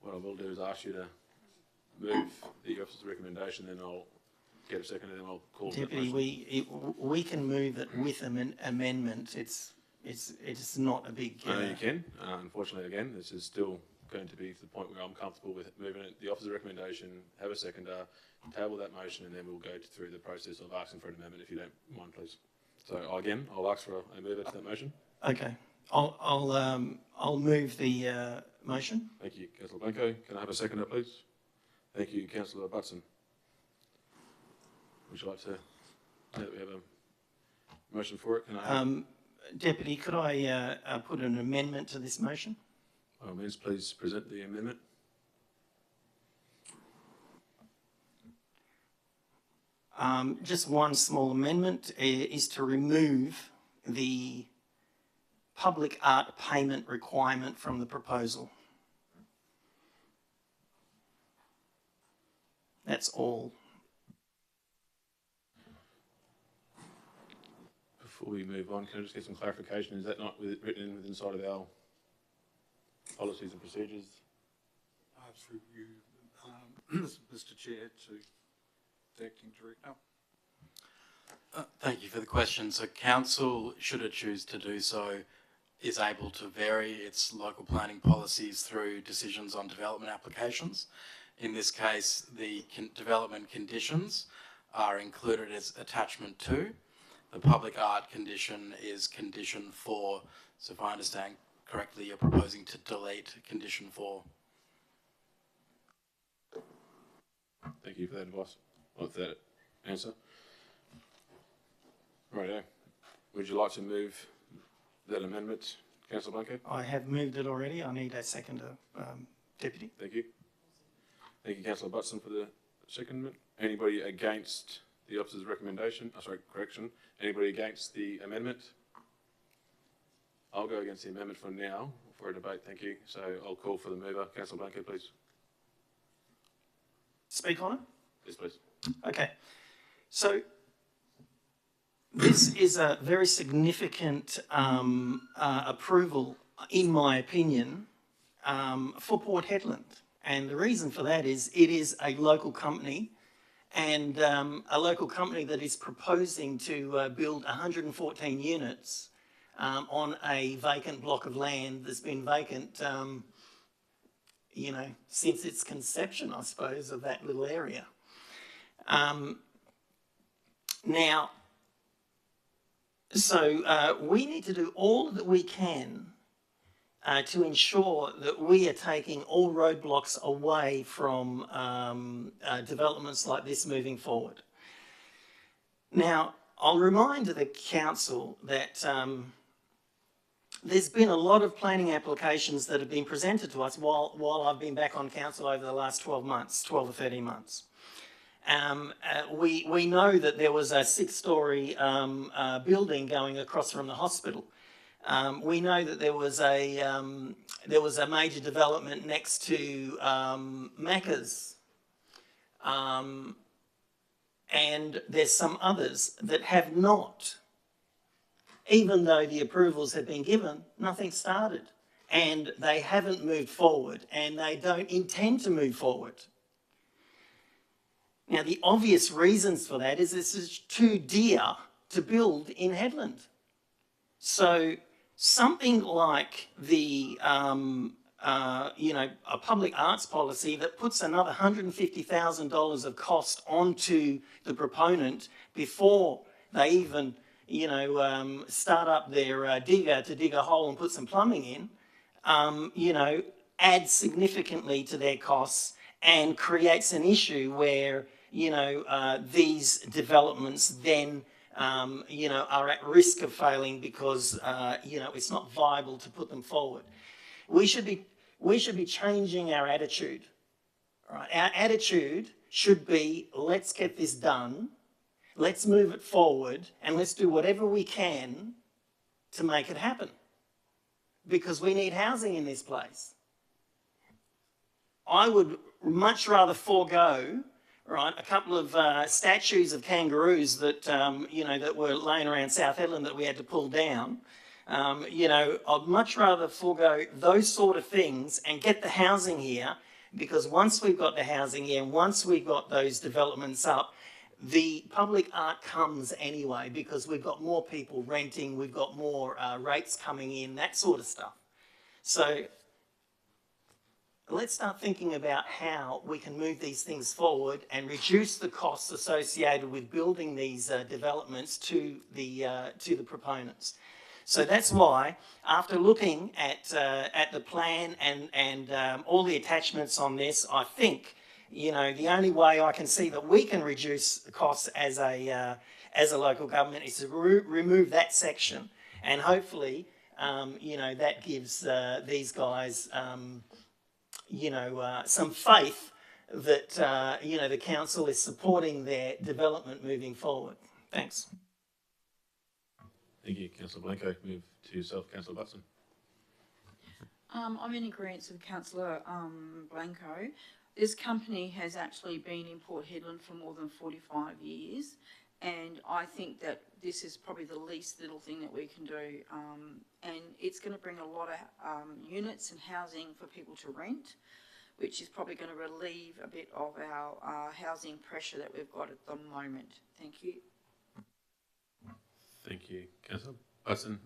What I will do is ask you to move the officer's recommendation, then I'll get a second and then I'll call it. Deputy, we can move it with an amendment. It's not a big... I know you can. Unfortunately, again, this is still going to be to the point where I'm comfortable with moving it. The officer's recommendation, have a seconder, table that motion, and then we'll go through the process of asking for an amendment, if you don't mind, please. So again, I'll ask for a mover to that motion. Okay. I'll move the motion. Thank you, Councillor Blanco. Can I have a seconder, please? Thank you, Councillor Butson. Would you like to, now that we have a motion for it, can I have... Deputy, could I put an amendment to this motion? By all means, please present the amendment. Just one small amendment is to remove the public art payment requirement from the proposal. That's all. Before we move on, can I just get some clarification? Is that not written within inside of our policies and procedures? Through you, Mr. Chair, to the Acting Director. Thank you for the question. So council, should it choose to do so, is able to vary its local planning policies through decisions on development applications. In this case, the development conditions are included as attachment 2. The public art condition is condition 4. So if I understand correctly, you're proposing to delete condition 4. Thank you for that advice, or for that answer. Righto. Would you like to move that amendment, Councillor Blanco? I have moved it already. I need a seconder, Deputy. Thank you. Thank you, Councillor Butson, for the secondment. Anybody against the officer's recommendation? Correction. Anybody against the amendment? I'll go against the amendment for now, for a debate, thank you. So I'll call for the mover. Councillor Blanco, please. Speak on it? Yes, please. Okay. So this is a very significant approval, in my opinion, for Port Hedland. And the reason for that is it is a local company, and a local company that is proposing to build 114 units on a vacant block of land that's been vacant, you know, since its conception, I suppose, of that little area. Now, so we need to do all that we can to ensure that we are taking all roadblocks away from developments like this moving forward. Now, I'll remind the council that there's been a lot of planning applications that have been presented to us while I've been back on council over the last 12 months, 12 or 13 months. We know that there was a 6-storey building going across from the hospital. We know that there was a major development next to Macca's, and there's some others that have not. Even though the approvals have been given, nothing started, and they haven't moved forward, and they don't intend to move forward. Now, the obvious reasons for that is this is too dear to build in Hedland. So something like the, you know, a public arts policy that puts another $150,000 of cost onto the proponent before they even, you know, start up their digger to dig a hole and put some plumbing in, you know, adds significantly to their costs and creates an issue where, you know, these developments then, you know, are at risk of failing because, you know, it's not viable to put them forward. We should be changing our attitude. Right? Our attitude should be, let's get this done, let's move it forward, and let's do whatever we can to make it happen. Because we need housing in this place. I would much rather forego, right, a couple of statues of kangaroos that, you know, that were laying around South Hedland that we had to pull down. You know, I'd much rather forego those sort of things and get the housing here, because once we've got the housing here, and once we've got those developments up, the public art comes anyway, because we've got more people renting, we've got more rates coming in, that sort of stuff. So let's start thinking about how we can move these things forward and reduce the costs associated with building these developments to the proponents. So that's why, after looking at the plan and all the attachments on this, I think, you know, the only way I can see that we can reduce the costs as a local government is to remove that section, and hopefully, you know, that gives these guys, you know, some faith that, you know, the council is supporting their development moving forward. Thanks. Thank you, Councillor Blanco. Move to yourself, Councillor Butson. I'm in agreement with Councillor Blanco. This company has actually been in Port Hedland for more than 45 years, and I think that this is probably the least little thing that we can do, and it's going to bring a lot of units and housing for people to rent, which is probably going to relieve a bit of our housing pressure that we've got at the moment. Thank you. Thank you, Councillor Butson.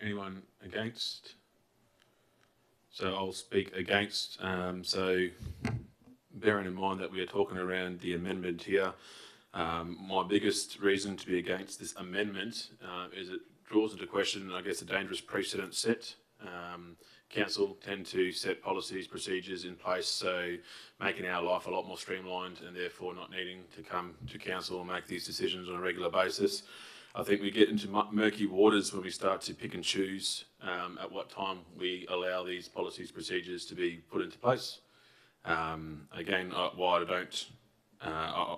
Anyone against? So I'll speak against. So bearing in mind that we are talking around the amendment here, my biggest reason to be against this amendment is it draws into question, I guess, a dangerous precedent set. Council tend to set policies, procedures in place, so making our life a lot more streamlined and therefore not needing to come to council and make these decisions on a regular basis. I think we get into murky waters when we start to pick and choose at what time we allow these policies, procedures to be put into place. Again, while I don't,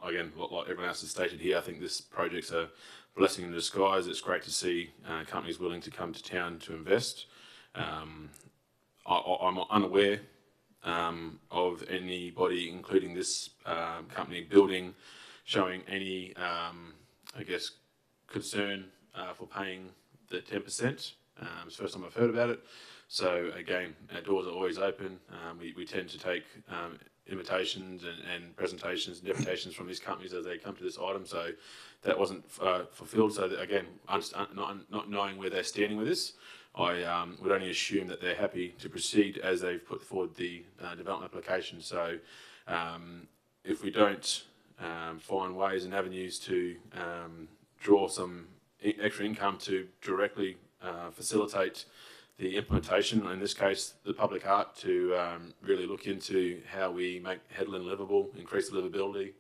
again, like everyone else has stated here, I think this project's a blessing in disguise. It's great to see companies willing to come to town to invest. I'm unaware of anybody, including this company, building, showing any, I guess, concern for paying the 10%. It's the first time I've heard about it. So again, our doors are always open. We tend to take invitations and presentations and deputations from these companies as they come to this item. So that wasn't fulfilled. So that, again, not knowing where they're standing with this, I would only assume that they're happy to proceed as they've put forward the development application. So if we don't find ways and avenues to draw some extra income to directly facilitate the implementation, in this case the public art, to really look into how we make Hedland livable, increase the livability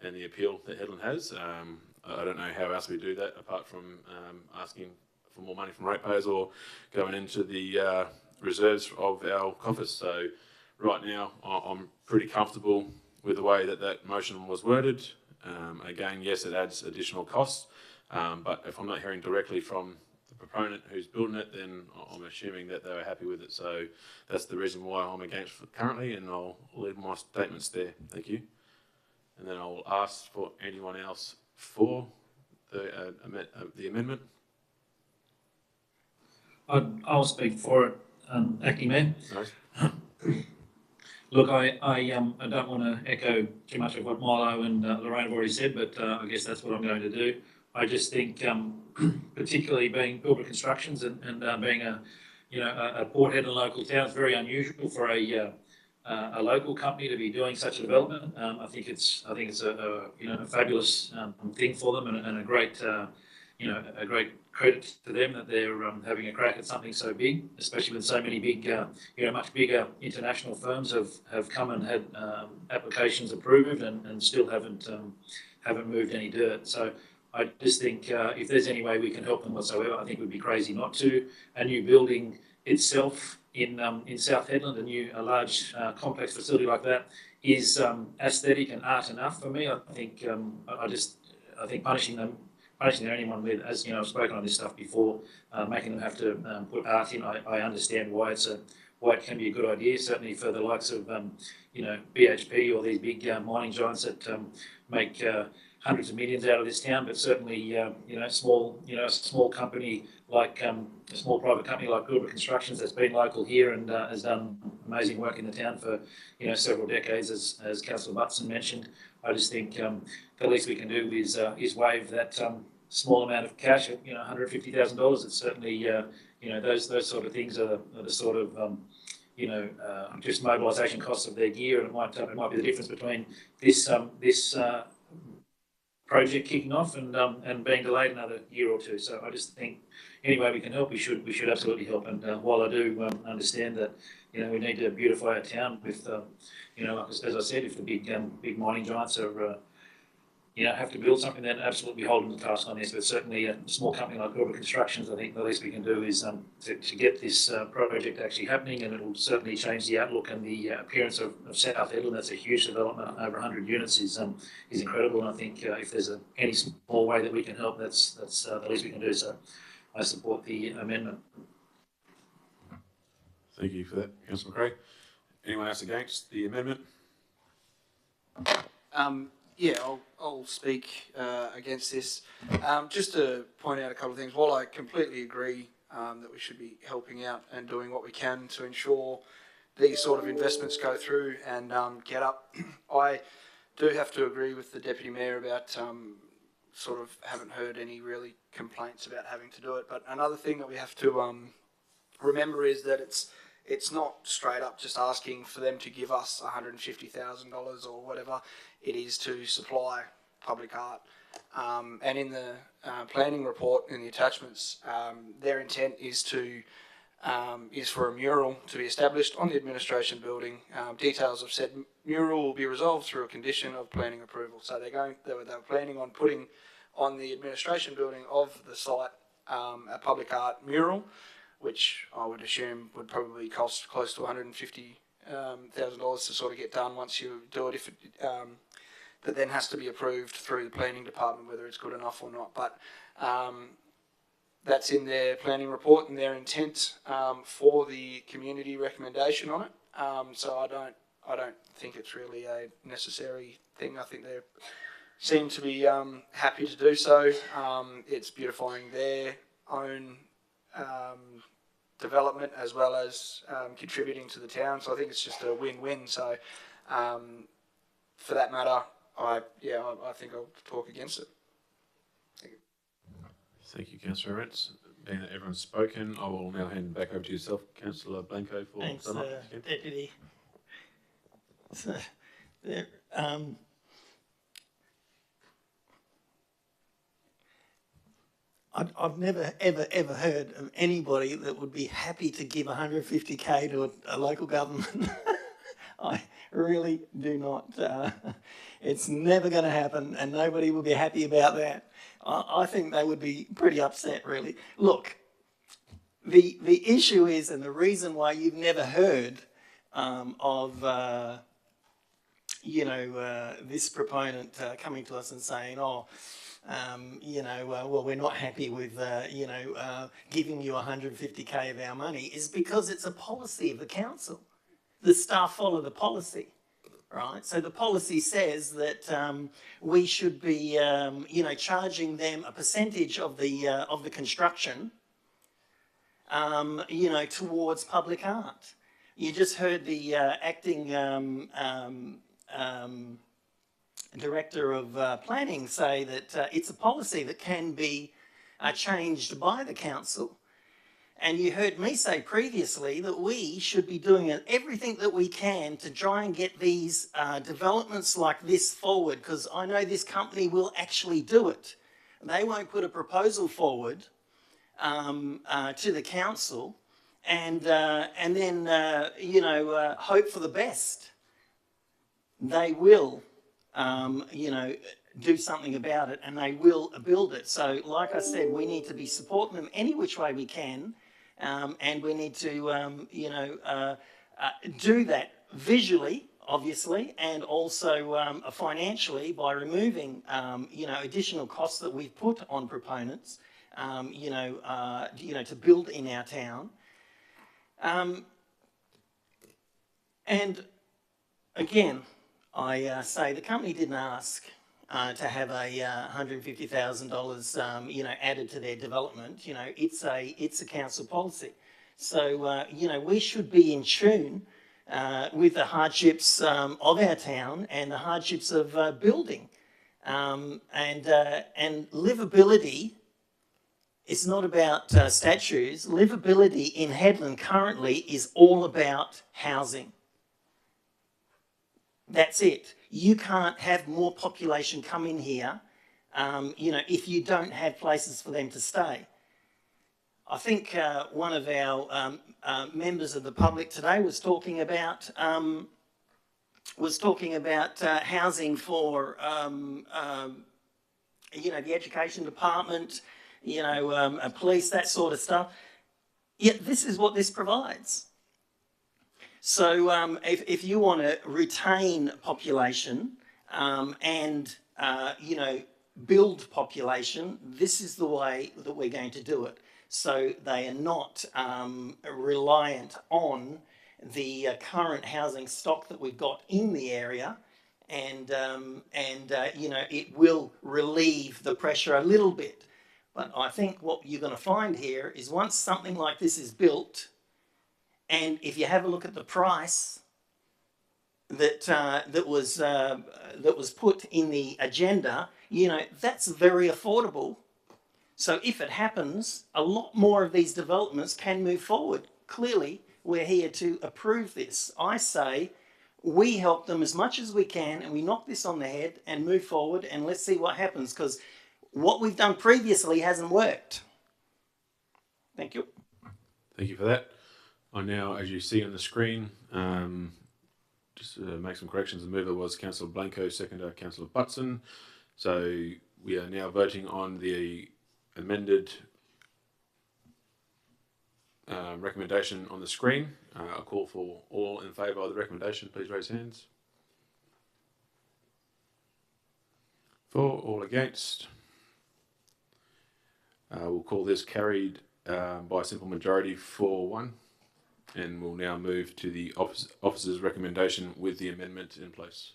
and the appeal that Hedland has. I don't know how else we do that apart from asking for more money from ratepayers or going into the reserves of our coffers. So right now I'm pretty comfortable with the way that that motion was worded. Again, yes, it adds additional costs, but if I'm not hearing directly from the proponent who's building it, then I'm assuming that they were happy with it. So that's the reason why I'm against it currently, and I'll leave my statements there. Thank you. And then I'll ask for anyone else for the amendment. I'll speak for it, Acting Mayor. Nice. Look, I don't want to echo too much of what Milo and Lorraine have already said, but I guess that's what I'm going to do. I just think, particularly being Pilbara Constructions and being a Port Hedland local town, it's very unusual for a local company to be doing such a development. I think it's a fabulous thing for them, and a great credit to them that they're having a crack at something so big, especially when so many big, much bigger international firms have come and had applications approved and still haven't moved any dirt. So I just think if there's any way we can help them whatsoever, I think it would be crazy not to. A new building itself in South Hedland, a large complex facility like that, is aesthetic and art enough for me. I think punishing anyone with, as you know, I've spoken on this stuff before, making them have to put art in. I understand why it can be a good idea, certainly for the likes of BHP or these big mining giants that make hundreds of millions out of this town. But certainly, a small company like a small private company like Pilbara Constructions that's been local here and has done amazing work in the town for several decades, as Councillor Butson mentioned. I just think the least we can do is waive that small amount of cash at $150,000. It's certainly those sort of things are the sort of just mobilisation costs of their gear, and it might be the difference between this project kicking off and being delayed another year or two. So I just think any way we can help, we should absolutely help. And while I do understand that we need to beautify our town with as I said, if the big mining giants are have to build something, then absolutely hold them to task on this. But certainly a small company like Pilbara Constructions, I think the least we can do is to get this project actually happening, and it'll certainly change the outlook and the appearance of South Hedland. That's a huge development. Over 100 units is incredible, and I think if there's any small way that we can help, that's the least we can do. So I support the amendment. Thank you for that, Councillor McRae. Anyone else against the amendment? Yeah, I'll speak against this. Just to point out a couple of things. While I completely agree that we should be helping out and doing what we can to ensure these sort of investments go through and get up, I do have to agree with the Deputy Mayor about sort of haven't heard any really complaints about having to do it. But another thing that we have to remember is that it's not straight up just asking for them to give us $150,000 or whatever. It is to supply public art. And in the planning report, in the attachments, their intent is for a mural to be established on the administration building. Details of said mural will be resolved through a condition of planning approval. So they were planning on putting on the administration building of the site a public art mural, which I would assume would probably cost close to $150,000 $1,000 to sort of get done once you do it. If it, that then has to be approved through the planning department, whether it's good enough or not. But that's in their planning report and their intent for the community recommendation on it. So I don't think it's really a necessary thing. I think they seem to be happy to do so. It's beautifying their own development as well as contributing to the town. So I think it's just a win-win. So for that matter, I think I'll talk against it. Thank you. Thank you, Councillor Rents. Being that everyone's spoken, I will now hand back over to yourself, Councillor Blanco, for Thanks, sum up. Deputy. So, there, I've never, ever heard of anybody that would be happy to give 150K to a local government. I really do not. It's never going to happen, and nobody will be happy about that. I think they would be pretty upset, really. Look, the issue is, and the reason why you've never heard of this proponent coming to us and saying, well, we're not happy with, giving you 150K of our money, is because it's a policy of the council. The staff follow the policy, right? So the policy says that we should be, charging them a percentage of the construction, towards public art. You just heard the acting Director of Planning say that it's a policy that can be changed by the council. And you heard me say previously that we should be doing everything that we can to try and get these developments like this forward, because I know this company will actually do it. They won't put a proposal forward to the council and then hope for the best. They will do something about it, and they will build it. So like I said, we need to be supporting them any which way we can, and we need to do that visually, obviously, and also financially by removing additional costs that we've put on proponents to build in our town. And again, I say the company didn't ask to have a $150,000, added to their development. It's a council policy. So, we should be in tune with the hardships of our town and the hardships of building. And livability, it's not about statues. Livability in Hedland currently is all about housing. That's it. You can't have more population come in here, if you don't have places for them to stay. I think one of our members of the public today was talking about housing for the education department, police, that sort of stuff. Yet this is what this provides. So if you want to retain population and build population, this is the way that we're going to do it. So they are not reliant on the current housing stock that we've got in the area, and it will relieve the pressure a little bit. But I think what you're going to find here is once something like this is built, and if you have a look at the price that was put in the agenda, that's very affordable. So if it happens, a lot more of these developments can move forward. Clearly, we're here to approve this. I say we help them as much as we can, and we knock this on the head and move forward, and let's see what happens, because what we've done previously hasn't worked. Thank you. Thank you for that. I now, as you see on the screen, just to make some corrections, the mover was Councillor Blanco, seconder Councillor Butson. So we are now voting on the amended recommendation on the screen. I'll call for all in favour of the recommendation. Please raise hands. For, all against. We'll call this carried by a simple majority 4-1, and we'll now move to the officer's recommendation with the amendment in place.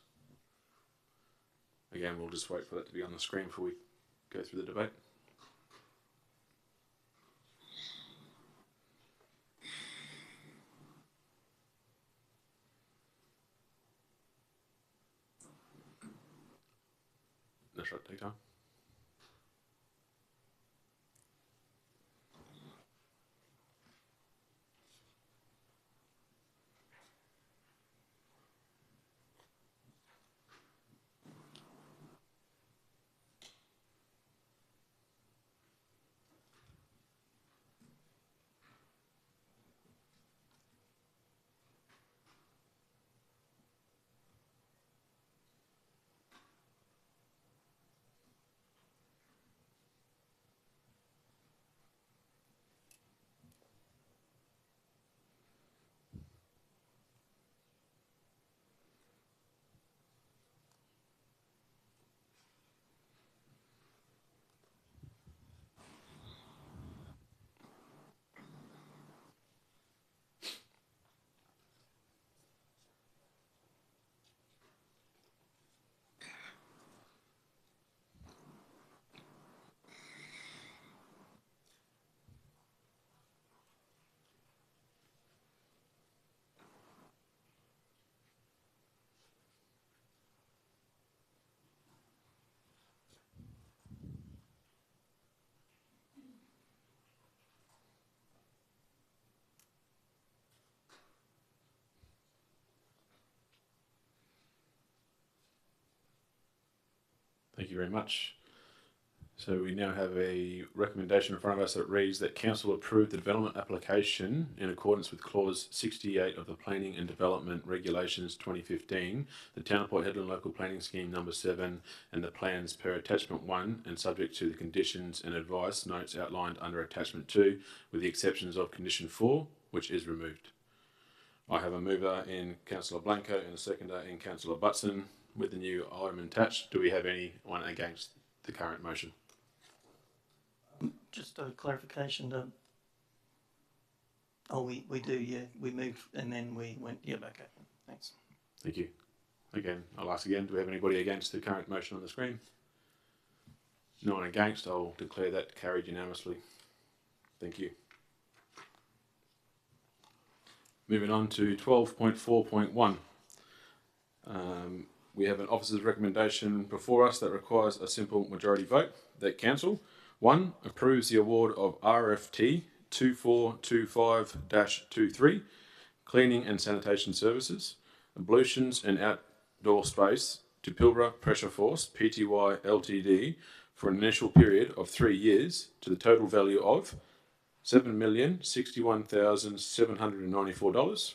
Again, we'll just wait for that to be on the screen before we go through the debate. That's right, take time. Thank you very much. So we now have a recommendation in front of us that reads that Council approve the development application in accordance with Clause 68 of the Planning and Development Regulations 2015, the Town of Port Hedland Local Planning Scheme number 7, and the plans per Attachment 1, and subject to the conditions and advice notes outlined under Attachment 2, with the exceptions of Condition 4, which is removed. I have a mover in Councillor Blanco and a seconder in Councillor Butson. With the new item attached, do we have anyone against the current motion? Just a clarification. We do, yeah. We moved and then we went, yeah, okay. Thanks. Thank you. Again, I'll ask again, do we have anybody against the current motion on the screen? No one against, I'll declare that carried unanimously. Thank you. Moving on to 12.4.1. We have an officer's recommendation before us that requires a simple majority vote. That Council 1 approves the award of RFT 2425-23 cleaning and sanitation services, ablutions and outdoor space to Pilbara Pressure Force Pty Ltd for an initial period of 3 years to the total value of $7,061,794.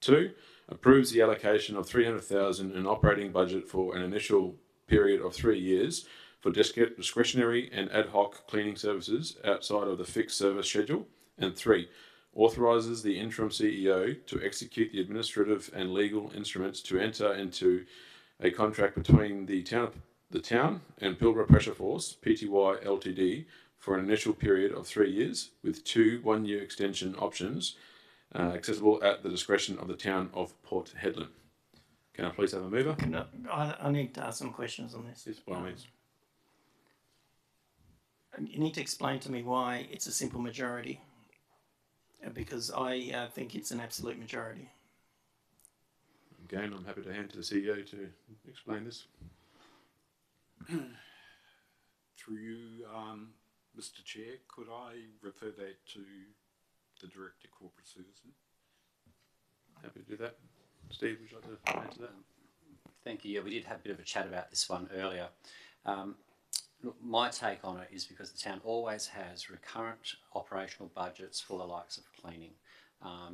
2. Approves the allocation of $300,000 in operating budget for an initial period of 3 years for discretionary and ad hoc cleaning services outside of the fixed service schedule. And 3. Authorises the interim CEO to execute the administrative and legal instruments to enter into a contract between the town and Pilbara Pressure Force Pty Ltd for an initial period of 3 years with 2 one-year extension options accessible at the discretion of the Town of Port Hedland. Can I please have a mover? No, I need to ask some questions on this. Yes, by all means. You need to explain to me why it's a simple majority, because I think it's an absolute majority. Again, I'm happy to hand to the CEO to explain this. Through you, Mr. Chair, could I refer that to the Director of Corporate Services? Happy to do that. Steve, would you like to answer that? Thank you. Yeah, we did have a bit of a chat about this one earlier. Look, my take on it is because the town always has recurrent operational budgets for the likes of cleaning.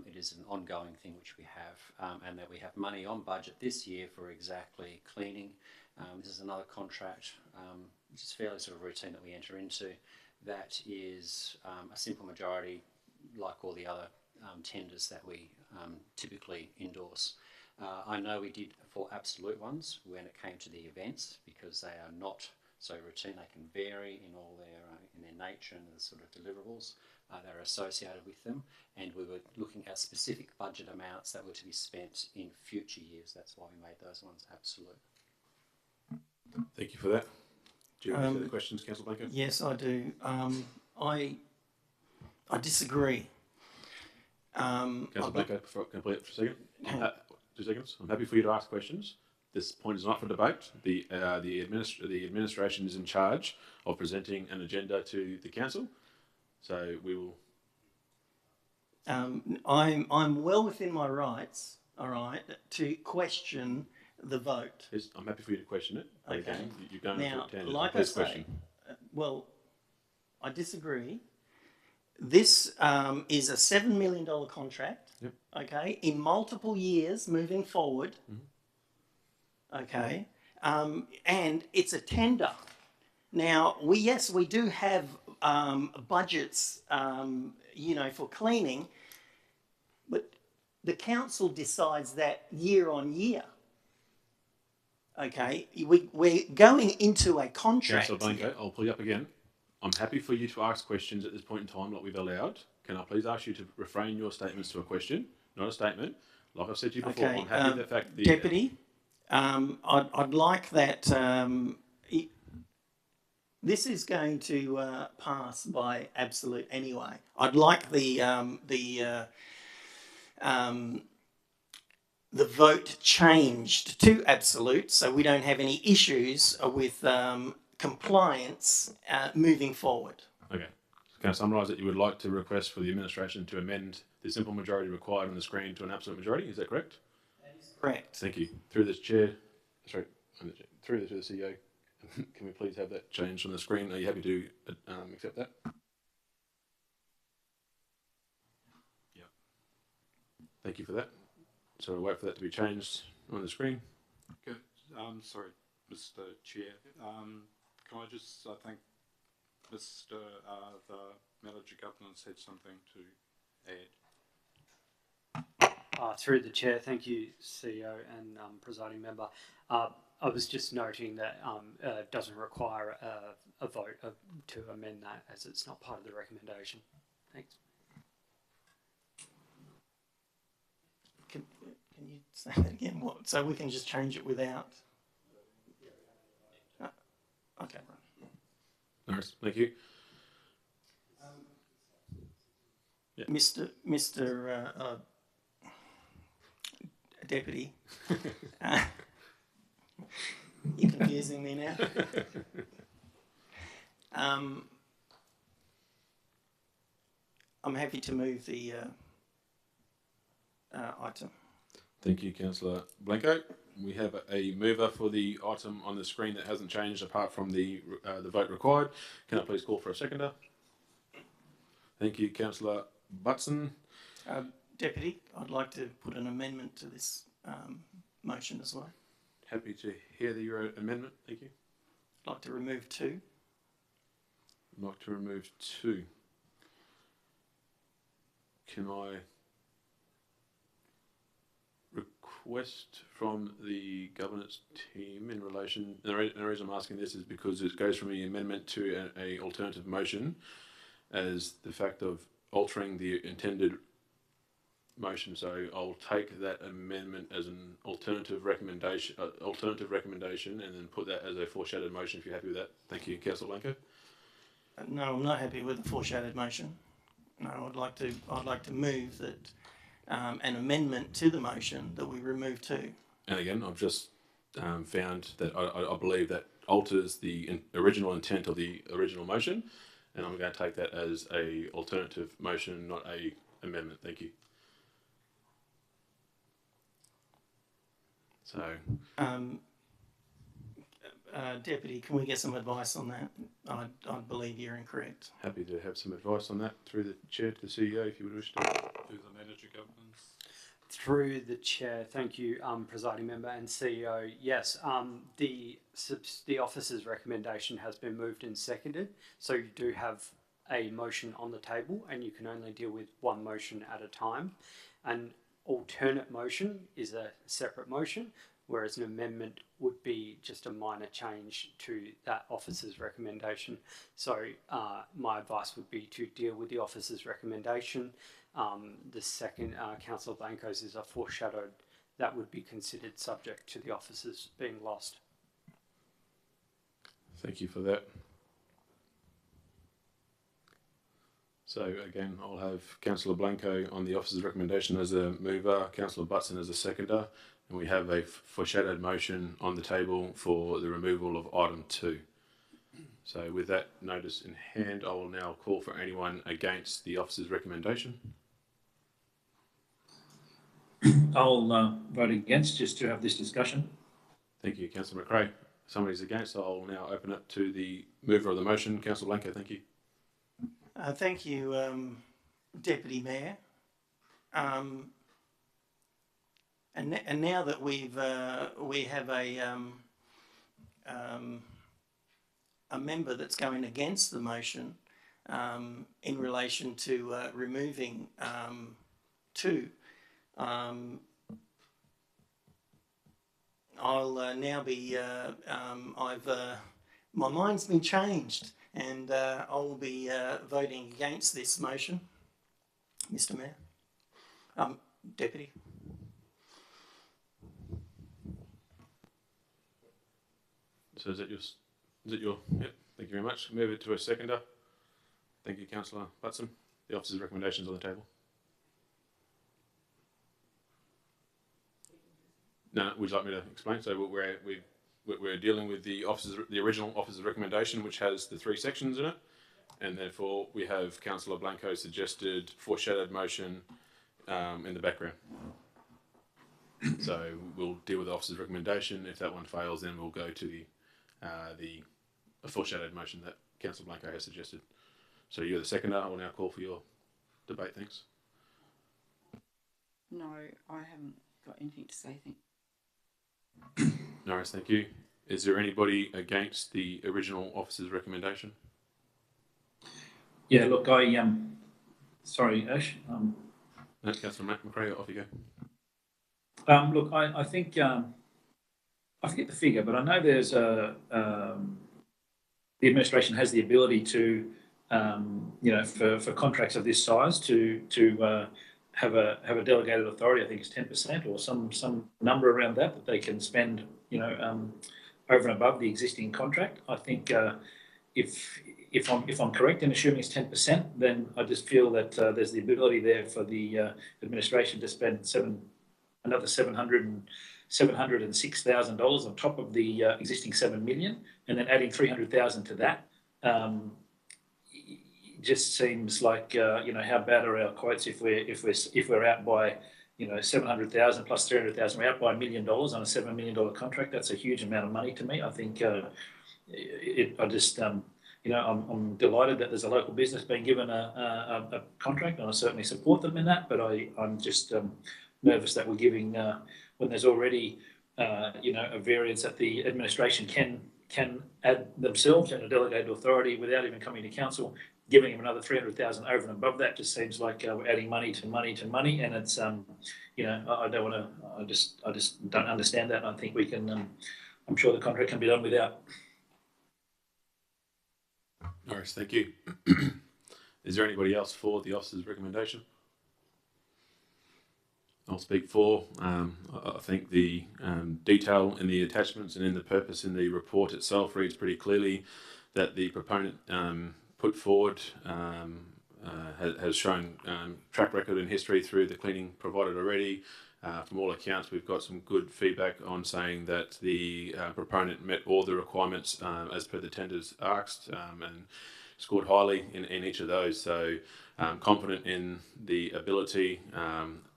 It is an ongoing thing which we have, and that we have money on budget this year for exactly cleaning. This is another contract which is fairly sort of routine that we enter into. That is a simple majority like all the other tenders that we typically endorse. I know we did for absolute ones when it came to the events, because they are not so routine. They can vary in all their nature and the sort of deliverables that are associated with them. And we were looking at specific budget amounts that were to be spent in future years. That's why we made those ones absolute. Thank you for that. Do you have any further questions, Councillor Blanco? Yes, I do. I disagree. Councillor Blanco, before I complete it for a second. 2 seconds. I'm happy for you to ask questions. This point is not for debate. The administration is in charge of presenting an agenda to the council. So we will. I'm well within my rights, all right, to question the vote. Yes, I'm happy for you to question it. But Okay. again, you're going Now, to tangent. like I Please say, question. well, I disagree. This is a $7 million contract, Yep. okay, in multiple years moving forward, okay, and it's a tender. Now, we do have budgets, for cleaning, but the council decides that year on year. Okay, we're going into a contract. Councillor Blanco, I'll pull you up again. I'm happy for you to ask questions at this point in time, like we've allowed. Can I please ask you to refrain your statements to a question, not a statement? Like I've said to you before, Okay, I'm happy with the fact that Deputy, I'd like that. This is going to pass by absolute anyway. I'd like the vote changed to absolute, so we don't have any issues with compliance moving forward. Okay. Can I summarise that you would like to request for the administration to amend the simple majority required on the screen to an absolute majority? Is that correct? That is correct. Thank you. Through the chair, through the CEO, can we please have that changed on the screen? Are you happy to accept that? Yeah. Thank you for that. So we'll wait for that to be changed on the screen. Good. Sorry, Mr. Chair. Can I just, I think Mr. The Manager Governance had something to add. Through the chair, thank you, CEO and presiding member. I was just noting that it doesn't require a vote to amend that, as it's not part of the recommendation. Thanks. Can you say that again? What? So we can just change it without? Okay. No worries. Thank you. Yeah. Mr. Deputy, you're confusing me now. I'm happy to move the item. Thank you, Councillor Blanco. We have a mover for the item on the screen that hasn't changed apart from the vote required. Can I please call for a seconder? Thank you, Councillor Butson. Deputy, I'd like to put an amendment to this motion as well. Happy to hear your amendment. Thank you. I'd like to remove 2. I'd like to remove 2. Can I request from the governance team in relation, the reason I'm asking this is because it goes from an amendment to a alternative motion as the fact of altering the intended motion. So I'll take that amendment as an alternative recommendation, and then put that as a foreshadowed motion if you're happy with that. Thank you, Councillor Blanco. No, I'm not happy with the foreshadowed motion. No, I'd like to move that an amendment to the motion that we remove 2. And again, I've just found that I believe that alters the original intent of the original motion, and I'm going to take that as a alternative motion, not a amendment. Thank you. So, Deputy, can we get some advice on that? I believe you're incorrect. happy to have some advice on that through the chair to the CEO, if you would wish to. To the Manager Governance. Through the chair, thank you, presiding member and CEO. Yes, the officer's recommendation has been moved and seconded, so you do have a motion on the table, and you can only deal with one motion at a time. An alternate motion is a separate motion, whereas an amendment would be just a minor change to that officer's recommendation. So my advice would be to deal with the officer's recommendation. The second, Councillor Blanco's, is a foreshadowed. That would be considered subject to the officers being lost. Thank you for that. So again, I'll have Councillor Blanco on the officer's recommendation as a mover, Councillor Butson as a seconder, and we have a foreshadowed motion on the table for the removal of item 2. So with that notice in hand, I will now call for anyone against the officer's recommendation. I'll vote against, just to have this discussion. Thank you, Councillor McRae. Somebody's against, so I'll now open it to the mover of the motion, Councillor Blanco. Thank you. Thank you, Deputy Mayor. And now that we have a member that's going against the motion in relation to removing 2. I'll now be. My mind's been changed, and I will be voting against this motion, Mr. Mayor, Deputy. So is it your? Yep. Thank you very much. Move it to a seconder. Thank you, Councillor Butson. The officer's recommendations on the table. No, would you like me to explain? So we're dealing with the original officer's recommendation, which has the 3 sections in it, and therefore we have Councillor Blanco's suggested foreshadowed motion in the background. So we'll deal with the officer's recommendation. If that one fails, then we'll go to the foreshadowed motion that Councillor Blanco has suggested. So you're the seconder. I will now call for your debate. Thanks. No, I haven't got anything to say. No worries, thank you. Is there anybody against the original officer's recommendation? Yeah, look, sorry, Ash. No, Councillor McRae, off you go. Look, I think I forget the figure, but I know there's the administration has the ability to, for contracts of this size, to have a delegated authority. I think it's 10% or some number around that they can spend, over and above the existing contract. I think if I'm correct in assuming it's 10%, then I just feel that there's the ability there for the administration to spend another $706,000 on top of the existing $7 million, and then adding $300,000 to that. Just seems like how bad are our quotes if we're out by 700,000 plus 300,000, we're out by $1 million on a $7 million contract. That's a huge amount of money to me. I think I'm delighted that there's a local business being given a contract, and I certainly support them in that. But I'm just nervous that we're giving when there's already a variance that the administration can add themselves and a delegated authority without even coming to council. Giving them another 300,000 over and above that just seems like we're adding money to money to money, and it's I don't want to. I just don't understand that. And I think we can. I'm sure the contract can be done without. All right, thank you. Is there anybody else for the officer's recommendation? I'll speak for. I think the detail in the attachments and in the purpose in the report itself reads pretty clearly that the proponent put forward has shown track record and history through the cleaning provided already. From all accounts, we've got some good feedback on saying that the proponent met all the requirements as per the tenders asked and scored highly in each of those. So confident in the ability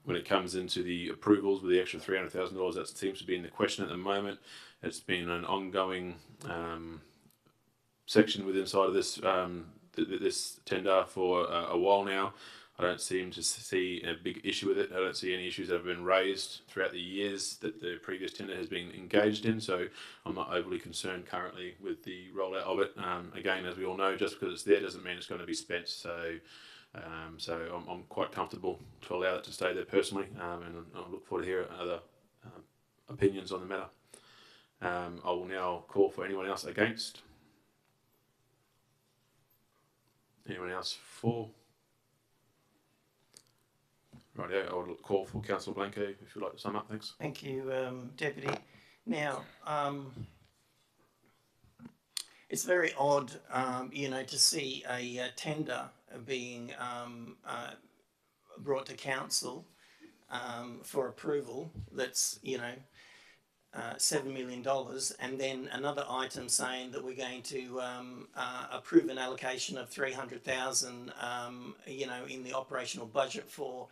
when it comes into the approvals with the extra $300,000 that seems to be in the question at the moment. It's been an ongoing section within inside of this this tender for a while now. I don't seem to see a big issue with it. I don't see any issues that have been raised throughout the years that the previous tender has been engaged in, so I'm not overly concerned currently with the rollout of it. Again, as we all know, just because it's there doesn't mean it's going to be spent, so I'm quite comfortable to allow it to stay there personally, and I look forward to hearing other opinions on the matter. I will now call for anyone else against. Anyone else for? Rightio, I would call for Councillor Blanco if you'd like to sum up. Thanks. Thank you, Deputy. Now, it's very odd, to see a tender being brought to council for approval that's, $7 million, and then another item saying that we're going to approve an allocation of $300,000, in the operational budget for,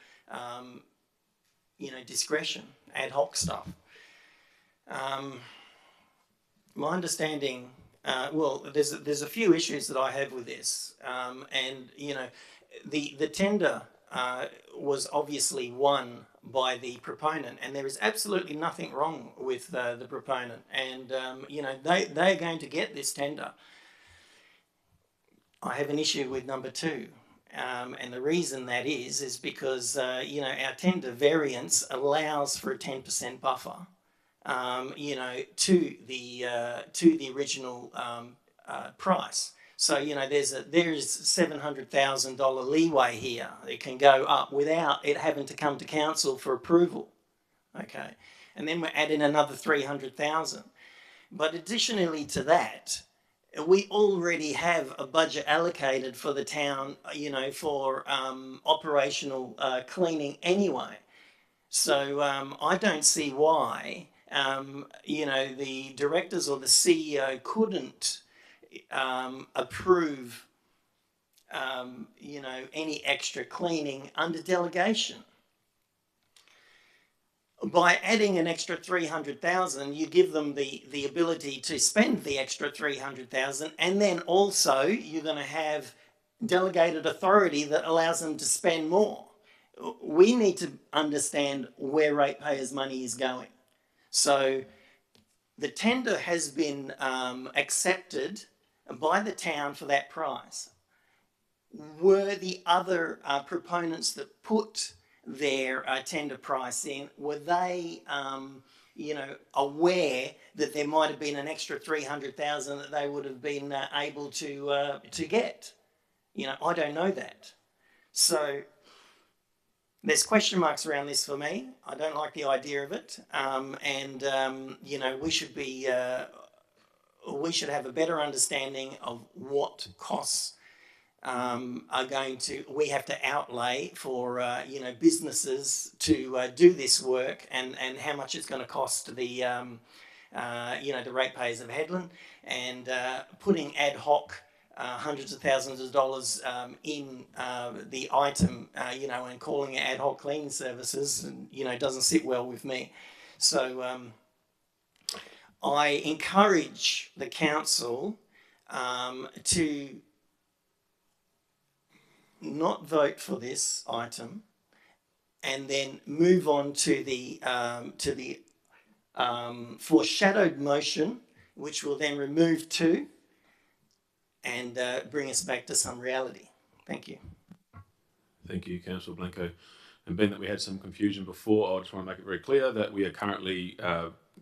discretion, ad hoc stuff. My understanding, there's a few issues that I have with this, and the tender was obviously won by the proponent, and there is absolutely nothing wrong with the proponent, and they're going to get this tender. I have an issue with number 2, and the reason that is because our tender variance allows for a 10% buffer, to the original price. So there's $700,000 leeway here. It can go up without it having to come to council for approval. Okay, and then we're adding another $300,000. But additionally to that, we already have a budget allocated for the town, for operational cleaning anyway. So I don't see why the directors or the CEO couldn't approve, any extra cleaning under delegation. By adding an extra $300,000, you give them the ability to spend the extra $300,000, and then also you're going to have delegated authority that allows them to spend more. We need to understand where ratepayers' money is going. So the tender has been accepted by the town for that price. Were the other proponents that put their tender price in, were they, aware that there might have been an extra $300,000 that they would have been able to get? I don't know that. So there's question marks around this for me. I don't like the idea of it, we should have a better understanding of what costs we have to outlay for businesses to do this work, and how much it's going to cost the the ratepayers of Hedland, and putting ad hoc hundreds of thousands of dollars in the item, and calling it ad hoc cleaning services, and, doesn't sit well with me. So I encourage the council to not vote for this item, and then move on to the foreshadowed motion, which will then remove 2 and bring us back to some reality. Thank you. Thank you, Councillor Blanco. And being that we had some confusion before, I just want to make it very clear that we are currently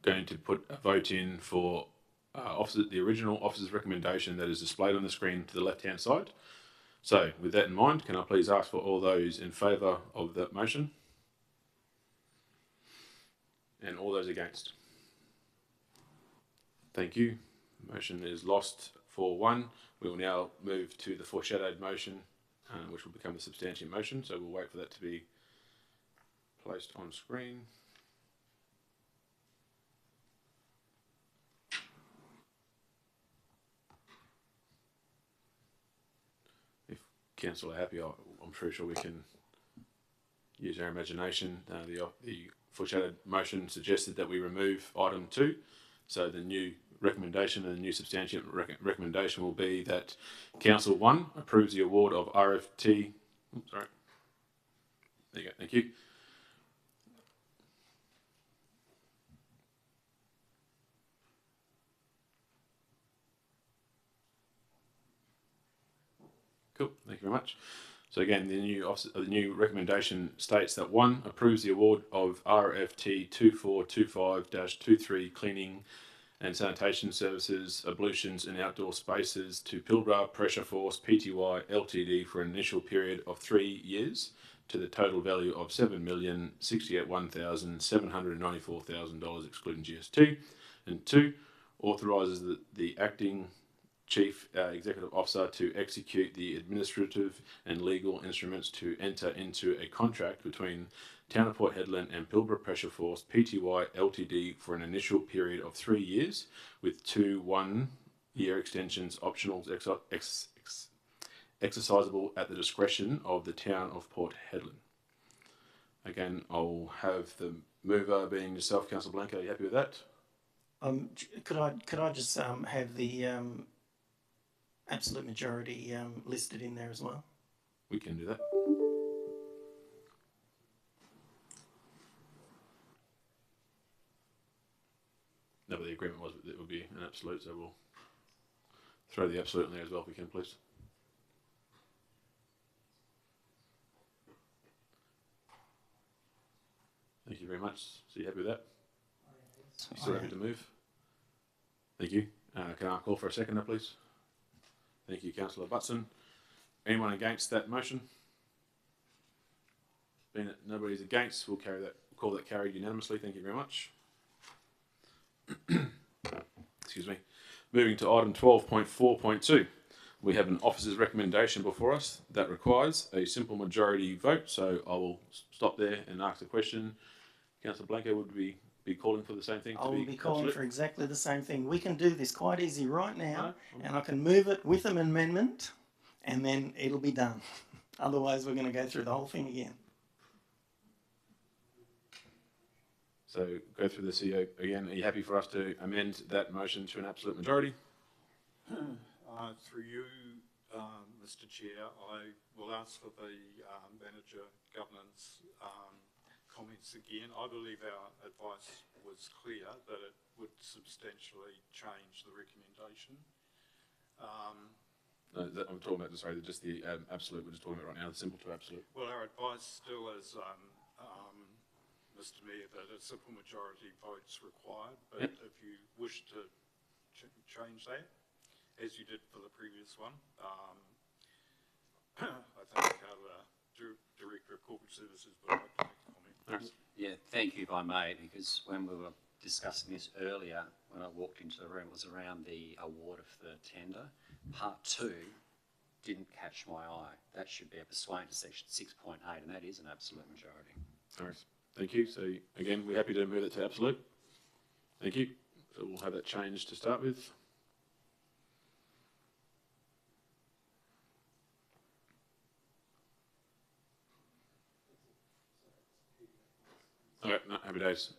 going to put a vote in for the original officer's recommendation that is displayed on the screen to the left-hand side. So, with that in mind, can I please ask for all those in favour of that motion? And all those against? Thank you. Motion is lost 4-1. We will now move to the foreshadowed motion, which will become the substantive motion. So we'll wait for that to be placed on screen. If council are happy, I'm pretty sure we can use our imagination. The foreshadowed motion suggested that we remove item 2. So the new recommendation and the new substantive recommendation will be that Council 1 approves the award of RFT. There you go, thank you. Cool, thank you very much. So again, the new recommendation states that 1, approves the award of RFT 2425-23 cleaning and sanitation services, ablutions and outdoor spaces to Pilbara Pressure Force Pty Ltd for an initial period of 3 years to the total value of $7,061,794,000 excluding GST. And 2, authorises the acting Chief Executive Officer to execute the administrative and legal instruments to enter into a contract between Town of Port Hedland and Pilbara Pressure Force Pty Ltd for an initial period of 3 years with 2 1-year extensions optional exercisable at the discretion of the Town of Port Hedland. Again, I'll have the mover being yourself, Councillor Blanco. Are you happy with that? Could I just have the absolute majority listed in there as well? We can do that. No, but the agreement was that it would be an absolute, so we'll throw the absolute in there as well if we can, please. Thank you very much. So you happy with that? You still happy to move? Thank you. Can I call for a seconder, please? Thank you, Councillor Butson. Anyone against that motion? Being that nobody's against, we'll call that carried unanimously. Thank you very much. Excuse me. Moving to item 12.4.2. We have an officer's recommendation before us that requires a simple majority vote. So I will stop there and ask the question. Councillor Blanco, would we be calling for the same thing? I will be calling for exactly the same thing. We can do this quite easy right now, and I can move it with an amendment, and then it'll be done. Otherwise, we're going to go through the whole thing again. So go through the CEO again. Are you happy for us to amend that motion to an absolute majority? Through you, Mr. Chair, I will ask for the manager governance comments again. I believe our advice was clear that it would substantially change the recommendation. No, I'm talking about, sorry, just the absolute. We're just talking about right now, the simple to absolute. Well, our advice still is, Mr. Mayor, that a simple majority vote's required, but yep. If you wish to change that, as you did for the previous one, I think our Director of Corporate Services would like to make a comment. Right. Yeah, thank you if I may, because when we were discussing this earlier, when I walked into the room, it was around the award of the tender. Part 2 didn't catch my eye. That should be a pursuant to section 6.8, and that is an absolute majority. All right. Thank you. So again, we're happy to move it to absolute. Thank you. So we'll have that change to start with. All right, no, happy days.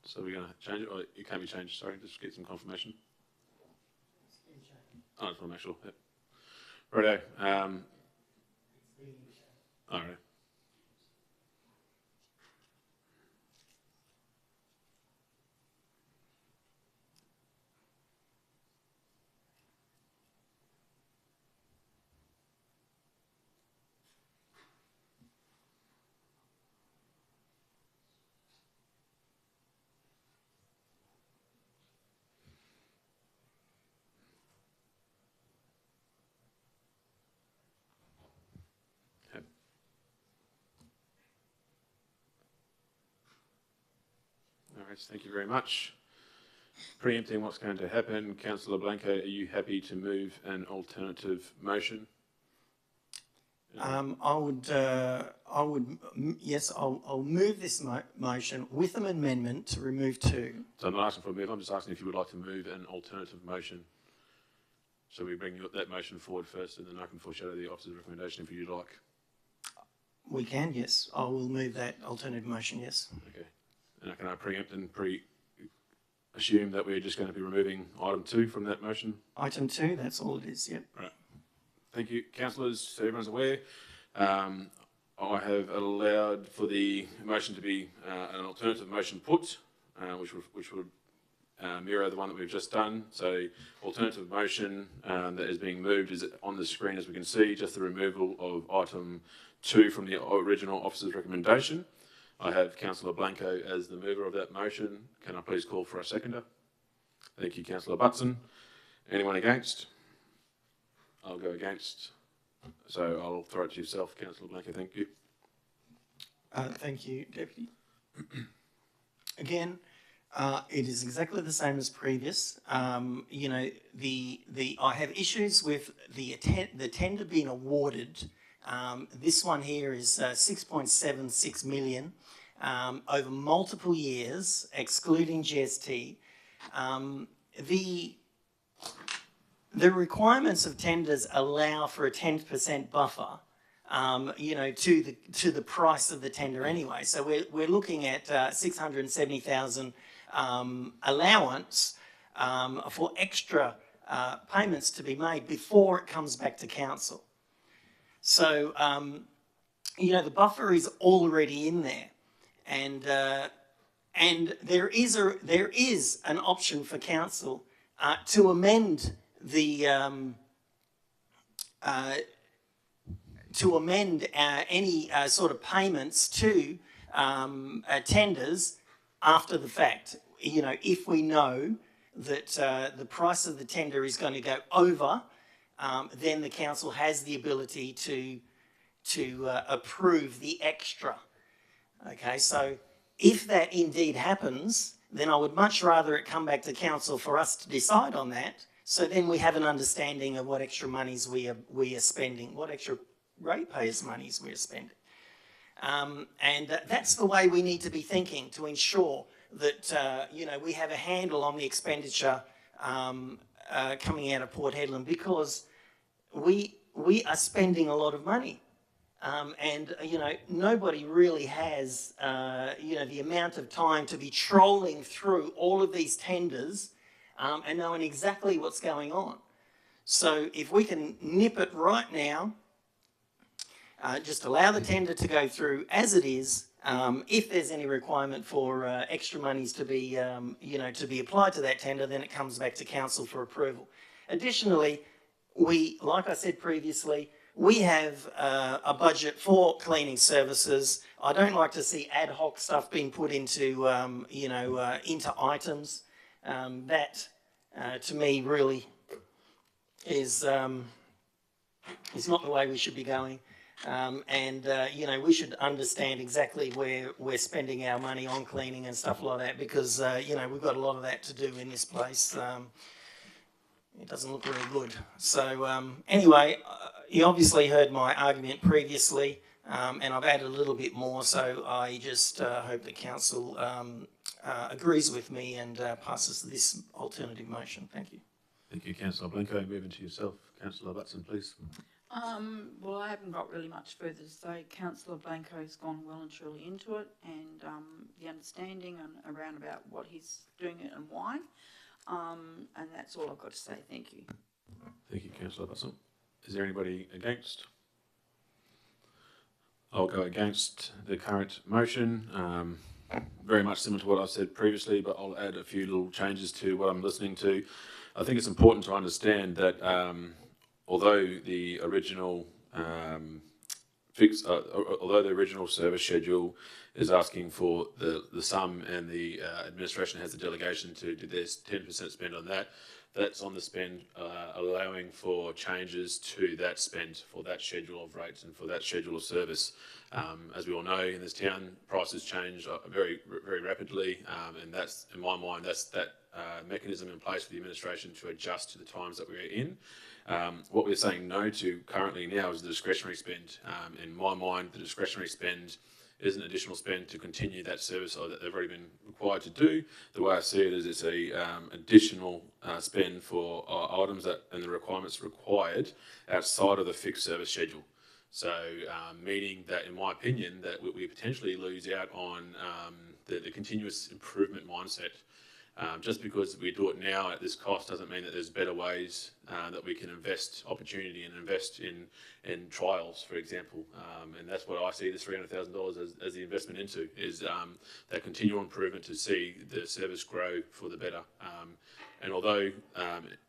So we're going to change it, or it can't be changed, sorry, just get some confirmation. Oh, I just want to make sure. Yep. Righto. All right. All right, thank you very much. Preempting what's going to happen, Councillor Blanco, are you happy to move an alternative motion? Yes, I'll move this motion with an amendment to remove 2. So I'm not asking for a move, I'm just asking if you would like to move an alternative motion. So we bring that motion forward first, and then I can foreshadow the officer's recommendation if you'd like. We can, yes. I will move that alternative motion, yes. Okay. And can I preempt and assume that we're just going to be removing item 2 from that motion? Item 2, that's all it is, yep. Right. Thank you, councillors. So everyone's aware. I have allowed for the motion to be an alternative motion put, which would mirror the one that we've just done. So alternative motion that is being moved is on the screen, as we can see, just the removal of item 2 from the original officer's recommendation. I have Councillor Blanco as the mover of that motion. Can I please call for a seconder? Thank you, Councillor Butson. Anyone against? I'll go against. So I'll throw it to yourself, Councillor Blanco. Thank you. Thank you, Deputy. Again, it is exactly the same as previous. You know, I have issues with the tender being awarded. This one here is 6.76 million over multiple years, excluding GST. The requirements of tenders allow for a 10% buffer, you know, to the price of the tender anyway. So we're looking at 670,000 allowance for extra payments to be made before it comes back to council. So you know, the buffer is already in there, and there is an option for council to amend the any sort of payments to tenders after the fact. You know, if we know that the price of the tender is going to go over, then the council has the ability to approve the extra. Okay, so if that indeed happens, then I would much rather it come back to council for us to decide on that. So then we have an understanding of what extra monies we are spending, what extra ratepayers' monies we are spending. And that's the way we need to be thinking to ensure that, you know, we have a handle on the expenditure coming out of Port Hedland, because we are spending a lot of money. And, you know, nobody really has, you know, the amount of time to be trolling through all of these tenders and knowing exactly what's going on. So if we can nip it right now, just allow the tender to go through as it is. If there's any requirement for extra monies to be, you know, to be applied to that tender, then it comes back to council for approval. Additionally, like I said previously, we have a budget for cleaning services. I don't like to see ad hoc stuff being put into, you know, into items. That, to me, really is not the way we should be going. You know, we should understand exactly where we're spending our money on cleaning and stuff like that, because, you know, we've got a lot of that to do in this place. It doesn't look very good. So anyway, you obviously heard my argument previously, and I've added a little bit more, so I just hope the council agrees with me and passes this alternative motion. Thank you. Thank you, Councillor Blanco. Moving to yourself, Councillor Butson, please. Well, I haven't got really much further to say. Councillor Blanco's gone well and truly into it, and the understanding around about what he's doing it and why. And that's all I've got to say. Thank you. Thank you, Councillor Butson. Is there anybody against? I'll go against the current motion. Very much similar to what I've said previously, but I'll add a few little changes to what I'm listening to. I think it's important to understand that although the original although the original service schedule is asking for the sum, and the administration has the delegation to do this 10% spend on that, that's on the spend, allowing for changes to that spend for that schedule of rates and for that schedule of service. As we all know, in this town, prices change very, very rapidly, and that's, in my mind, that's that mechanism in place for the administration to adjust to the times that we're in. What we're saying no to currently now is the discretionary spend. In my mind, the discretionary spend is an additional spend to continue that service that they've already been required to do. The way I see it is it's a additional spend for items that and the requirements required outside of the fixed service schedule. So meaning that, in my opinion, that we potentially lose out on the continuous improvement mindset Just because we do it now at this cost doesn't mean that there's better ways that we can invest opportunity and invest in trials, for example. And that's what I see this $300,000 as the investment into, is that continual improvement to see the service grow for the better. And although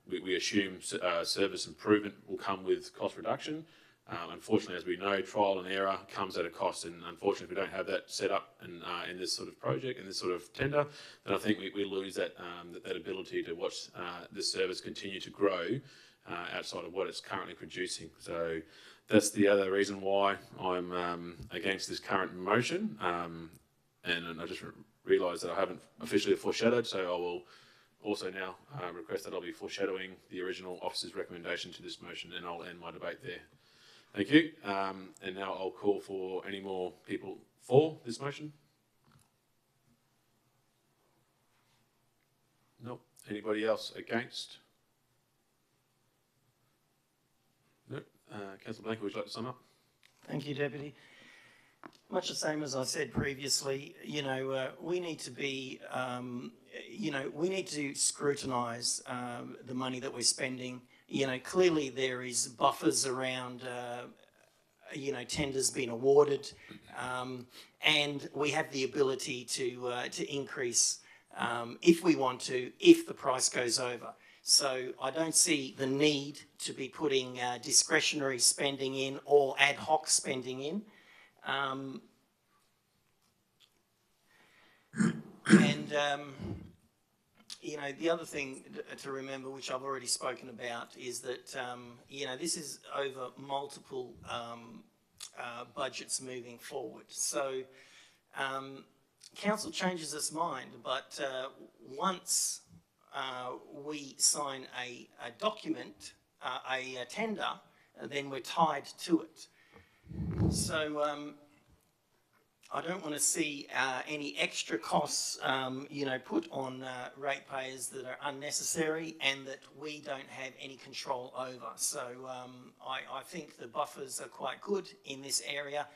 we assume service improvement will come with cost reduction, unfortunately, as we know, trial and error comes at a cost, and unfortunately, if we don't have that set up in this sort of project, in this sort of tender, then I think we lose that that ability to watch this service continue to grow outside of what it's currently producing. So that's the other reason why I'm against this current motion, and I just realised that I haven't officially foreshadowed, so I will also now request that I'll be foreshadowing the original officer's recommendation to this motion, and I'll end my debate there. Thank you. And now I'll call for any more people for this motion. Nope. Anybody else against? Nope. Councillor Blanco, would you like to sum up? Thank you, Deputy. Much the same as I said previously, we need to be, we need to scrutinise the money that we're spending. Clearly there is buffers around, tenders being awarded, and we have the ability to increase if we want to, if the price goes over. So I don't see the need to be putting discretionary spending in or ad hoc spending in. The other thing to remember, which I've already spoken about, is that, this is over multiple budgets moving forward. So council changes its mind, but once we sign a document, a tender, then we're tied to it. So I don't want to see any extra costs, put on ratepayers that are unnecessary and that we don't have any control over. So I think the buffers are quite good in this area.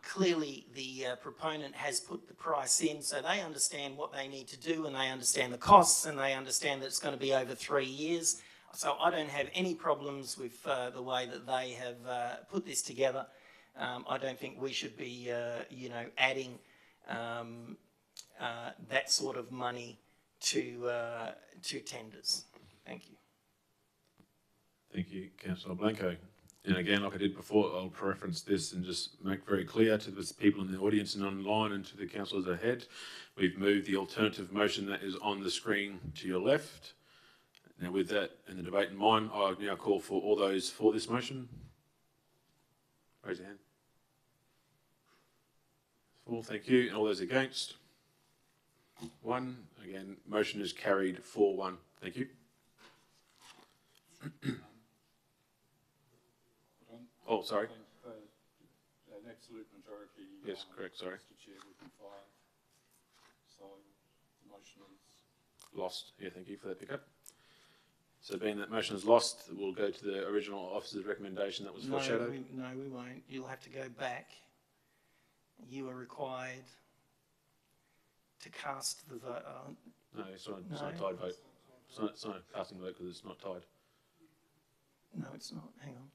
Clearly, the proponent has put the price in, so they understand what they need to do, and they understand the costs, and they understand that it's going to be over 3 years. So I don't have any problems with the way that they have put this together. I don't think we should be, adding that sort of money to tenders. Thank you. Thank you, Councillor Blanco. And again, like I did before, I'll preference this and just make very clear to the people in the audience and online and to the councillors ahead. We've moved the alternative motion that is on the screen to your left. Now, with that and the debate in mind, I now call for all those for this motion. Raise your hand. 4, thank you. And all those against? 1. Again, motion is carried 4-1. Thank you. Oh, sorry. An absolute majority. Yes, correct, sorry. Mr. Chair, we can fire. So the motion is lost. Yeah, thank you for that pickup. So being that motion is lost, we'll go to the original officer's recommendation that was foreshadowed. No, we won't. You'll have to go back. You are required to cast the vote. No, it's not a tied vote. It's not a casting vote because it's not tied. No, it's not. Hang on.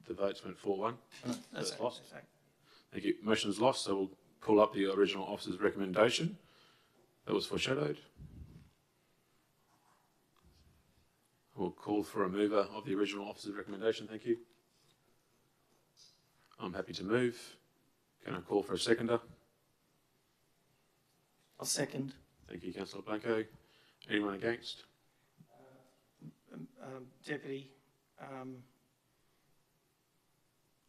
The votes went 4-1. No, that's lost. Okay. Thank you. Motion is lost, so we'll pull up the original officer's recommendation that was foreshadowed. We'll call for a mover of the original officer's recommendation. Thank you. I'm happy to move. Can I call for a seconder? I'll second. Thank you, Councillor Blanco. Anyone against? Deputy,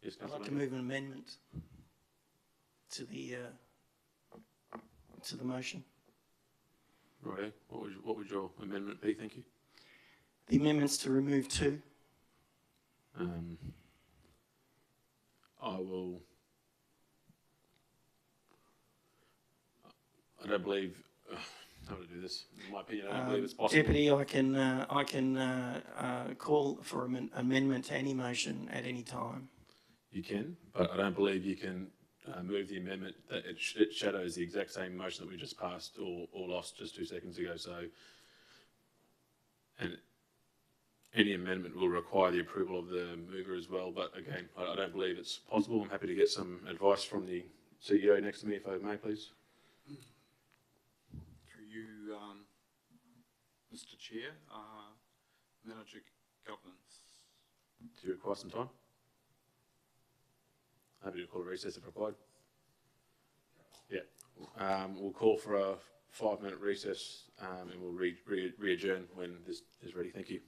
Yes, I'd Councillor like to Blanco. move an amendment to the motion. Righto. What would your amendment be? Thank you. The amendment's to remove 2. I will. I don't believe. How to do this? In my opinion, I don't believe it's possible. Deputy, I can call for an amendment to any motion at any time. You can, but I don't believe you can move the amendment that it shadows the exact same motion that we just passed or lost just 2 seconds ago. So, and any amendment will require the approval of the mover as well. But again, I don't believe it's possible. I'm happy to get some advice from the CEO next to me, if I may, please. Through you, Mr. Chair, Manager Governance. Do you require some time? Happy to call a recess if required. Yeah. We'll call for a 5-minute recess and we'll re-adjourn when this is ready. Thank you.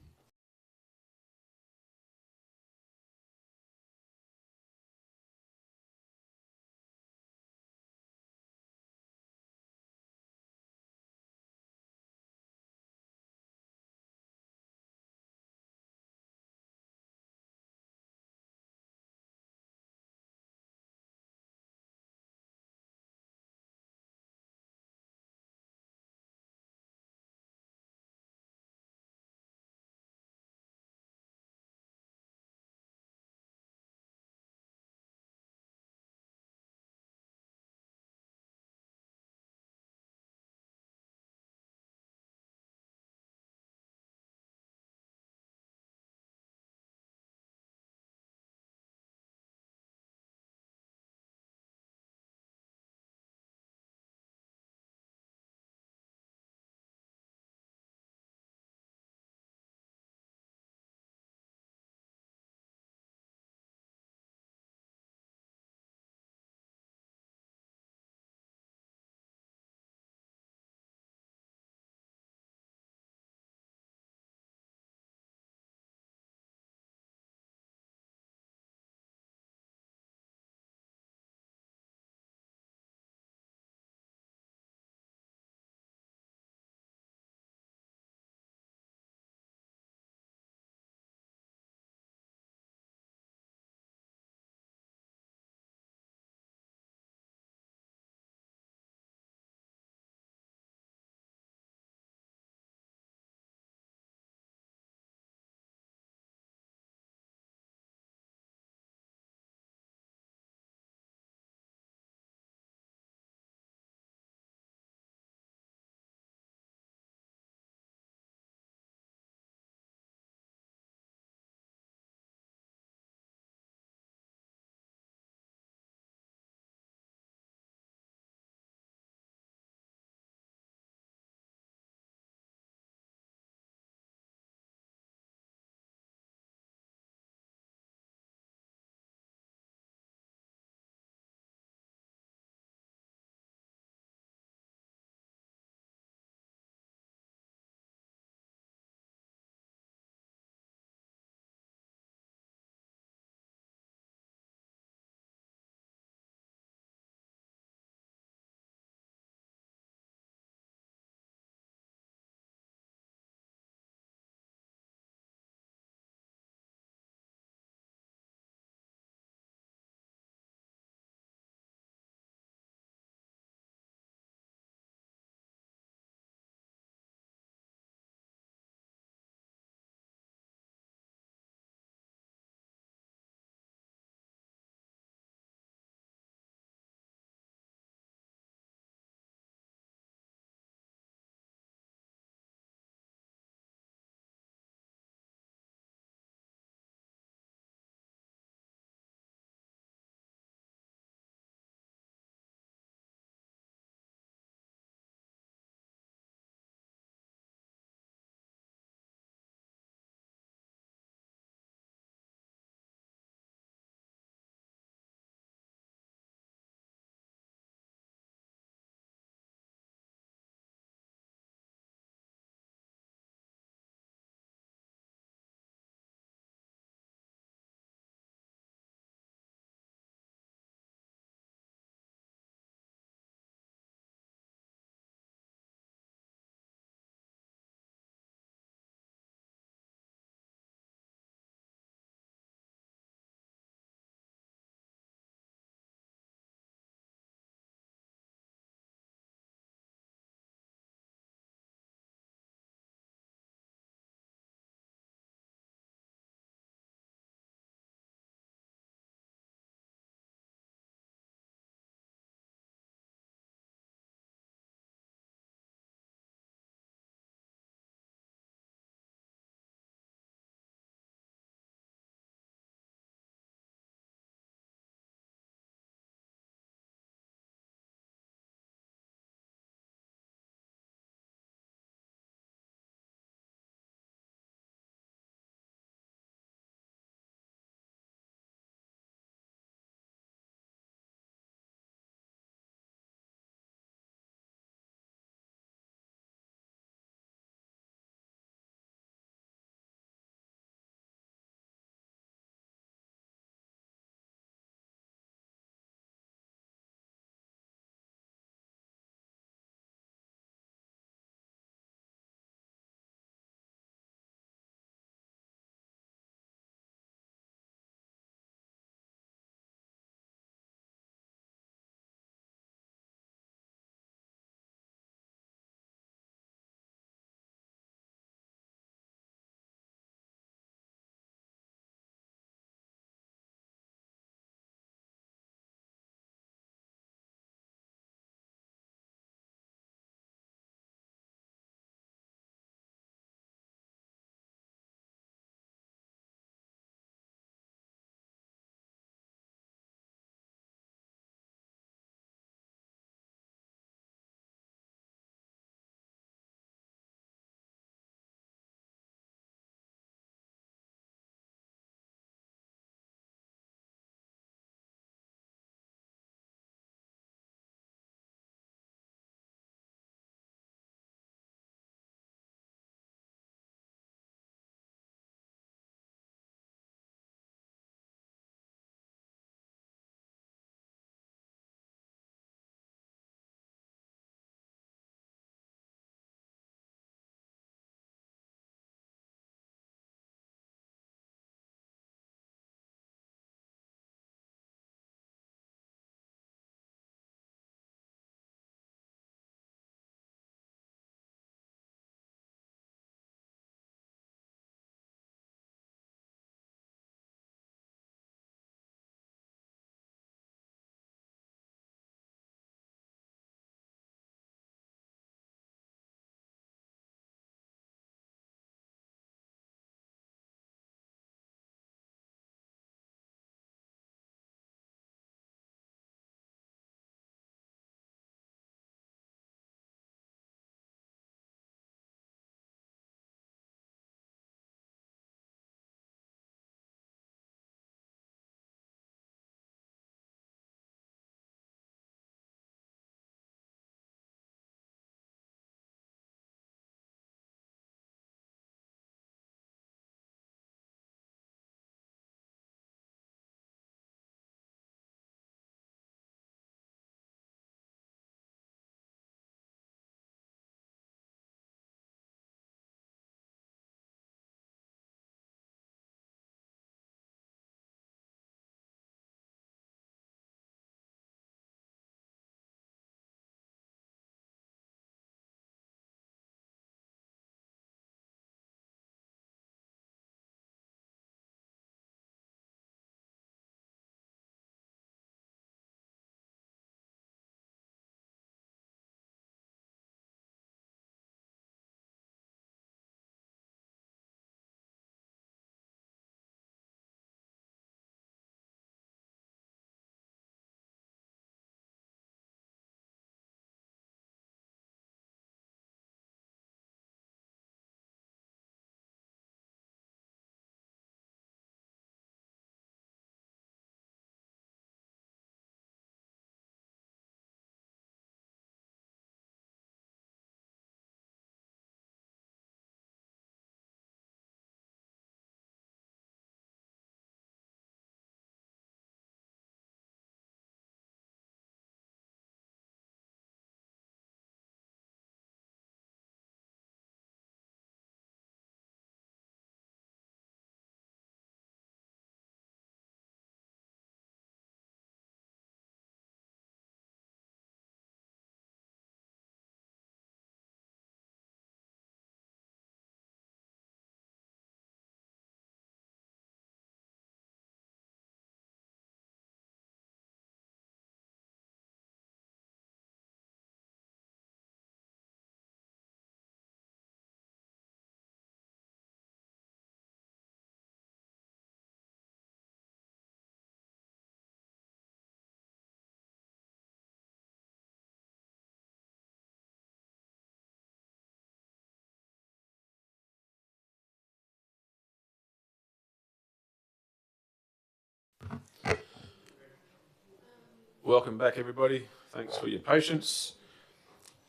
Welcome back, everybody. Thanks for your patience.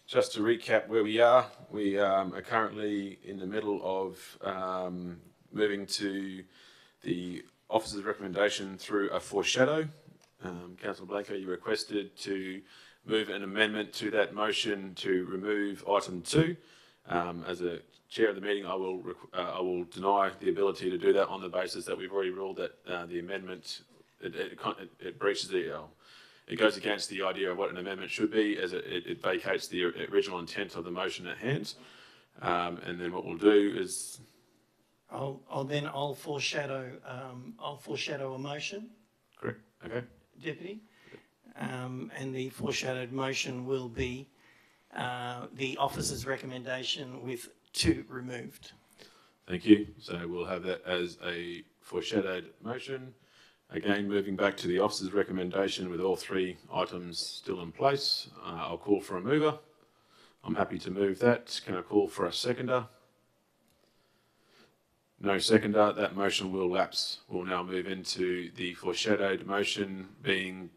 Just to recap where we are currently in the middle of moving to the officer's recommendation through a foreshadow. Councillor Blanco, you requested to move an amendment to that motion to remove item 2. As a chair of the meeting, I will deny the ability to do that on the basis that we've already ruled that the amendment it breaches it goes against the idea of what an amendment should be, as it vacates the original intent of the motion at hand. And then what we'll do is I'll foreshadow a motion, correct. Okay. Deputy. And the foreshadowed motion will be the officer's recommendation with 2 removed. Thank you. So we'll have that as a foreshadowed motion. Again, moving back to the officer's recommendation with all 3 items still in place. I'll call for a mover. I'm happy to move that. Can I call for a seconder? No seconder. That motion will lapse. We'll now move into the foreshadowed motion being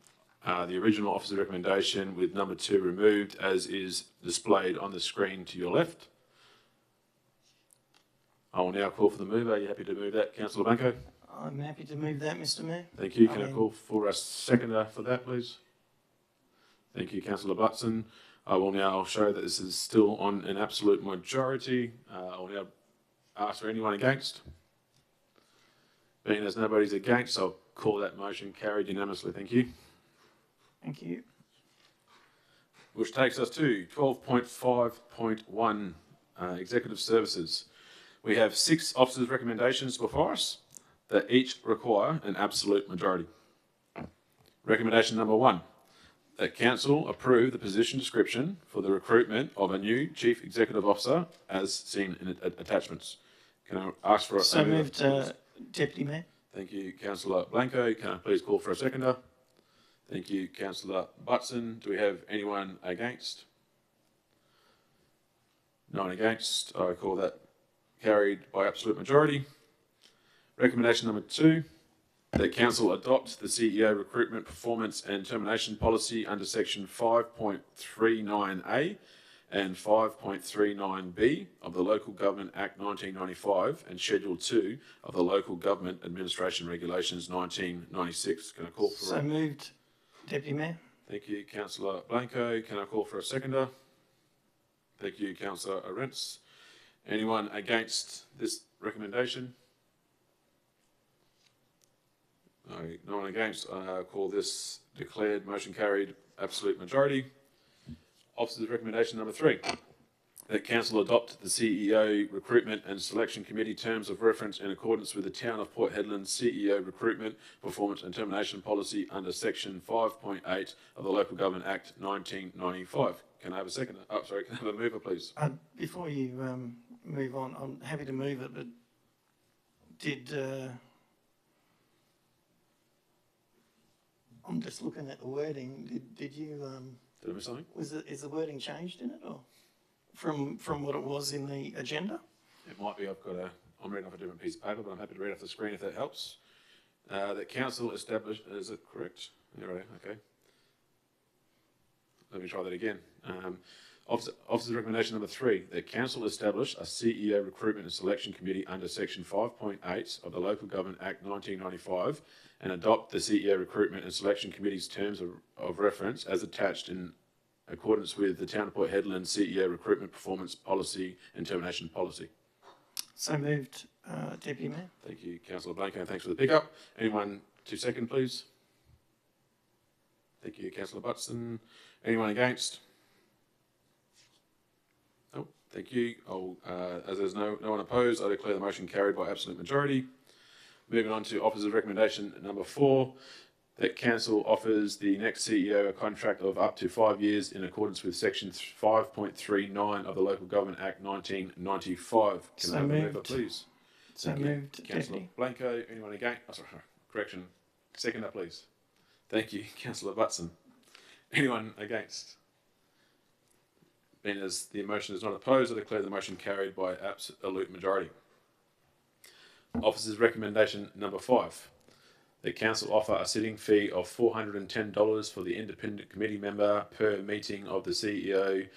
the original officer's recommendation with number 2 removed, as is displayed on the screen to your left. I will now call for the mover. Are you happy to move that, Councillor Blanco? I'm happy to move that, Mr. Mayor. Thank you. Can I call for a seconder for that, please? Thank you, Councillor Butson. I will now show that this is still on an absolute majority. I will now ask for anyone against. Being as nobody's against, I'll call that motion carried unanimously. Thank you. Thank you. Which takes us to 12.5.1, Executive Services. We have 6 officers' recommendations before us that each require an absolute majority. Recommendation number 1, that Council approve the position description for the recruitment of a new Chief Executive Officer as seen in attachments. Can I ask for a So moved, Deputy Mayor. Thank you, Councillor Blanco. Can I please call for a seconder? Thank you, Councillor Butson. Do we have anyone against? No one against. I call that carried by absolute majority. Recommendation number 2, that Council adopt the CEO recruitment performance and termination policy under section 5.39A and 5.39B of the Local Government Act 1995 and Schedule 2 of the Local Government Administration Regulations 1996. Can I call for So moved, Deputy Mayor. Thank you, Councillor Blanco. Can I call for a seconder? Thank you, Councillor Arentz. Anyone against this recommendation? No one against. I call this declared motion carried absolute majority. Officer's recommendation number 3, that Council adopt the CEO Recruitment and Selection Committee terms of reference in accordance with the Town of Port Hedland CEO Recruitment, Performance and Termination Policy under section 5.8 of the Local Government Act 1995. Can I have a second? Oh, sorry, can I have a mover, please? Before you move on, I'm happy to move it, but I'm just looking at the wording. Did you? Did I miss something? Is the wording changed in it, or from what it was in the agenda? It might be. I'm reading off a different piece of paper, but I'm happy to read off the screen if that helps. That Council established. Is it correct? Yeah, right. Okay. Let me try that again. Officer's recommendation number 3, that Council establish a CEO Recruitment and Selection Committee under section 5.8 of the Local Government Act 1995 and adopt the CEO Recruitment and Selection Committee's terms of reference as attached in accordance with the Town of Port Hedland CEO Recruitment Performance Policy and Termination Policy. So moved, Deputy Mayor. Thank you, Councillor Blanco. Thanks for the pickup. Anyone to second, please? Thank you, Councillor Butson. Anyone against? No, thank you. As there's no one opposed, I declare the motion carried by absolute majority. Moving on to Officer's recommendation number 4, that Council offers the next CEO a contract of up to 5 years in accordance with section 5.39 of the Local Government Act 1995. Can I have a mover, please? So moved, Councillor Deputy. Blanco. Anyone against? Oh, sorry, correction. Seconder, please. Thank you, Councillor Butson. Anyone against? Being as the motion is not opposed, I declare the motion carried by absolute majority. Officer's recommendation number 5, that council offer a sitting fee of $410 for the independent committee member per meeting of the CEO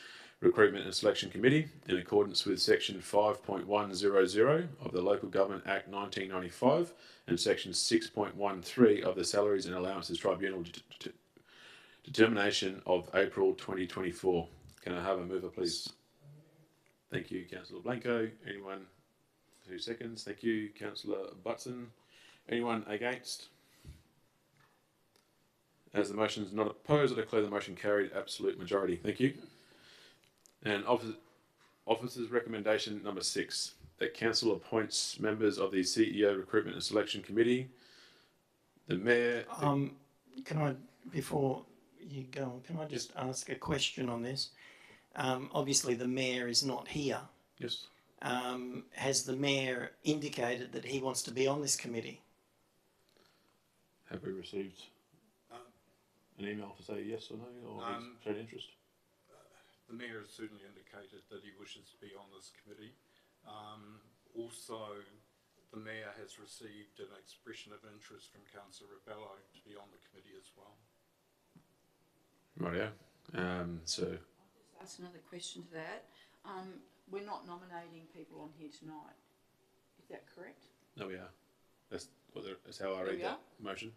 Recruitment and Selection Committee in accordance with section 5.100 of the Local Government Act 1995 and section 6.13 of the Salaries and Allowances Tribunal determination of April 2024. Can I have a mover, please? Thank you, Councillor Blanco. Anyone? 2 seconds. Thank you, Councillor Butson. Anyone against? As the motion is not opposed, I declare the motion carried, absolute majority. Thank you. And officer's recommendation number 6, that council appoints members of the CEO Recruitment and Selection Committee. The mayor. Can I, before you go on, can I just ask a question on this? Obviously, the mayor is not here. Yes. Has the mayor indicated that he wants to be on this committee? Have we received an email to say yes or no, or shown interest? The mayor has certainly indicated that he wishes to be on this committee. Also, the mayor has received an expression of interest from Councillor Rebello to be on the committee as well. Rightio. So. I'll just ask another question to that. We're not nominating people on here tonight. Is that correct? No, we are. That's how I read that motion.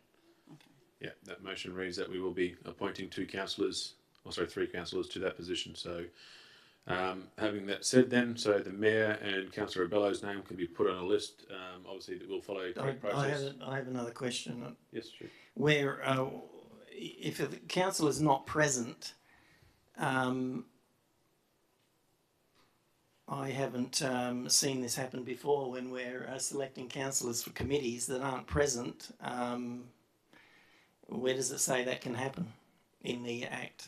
Okay. Yeah, that motion reads that we will be appointing 3 councillors to that position. So, having that said, then, so the mayor and Councillor Rebello's name can be put on a list. Obviously, that will follow a correct process. I have another question. Yes, sure. Where, if the council is not present, I haven't seen this happen before when we're selecting councillors for committees that aren't present. Where does it say that can happen in the Act?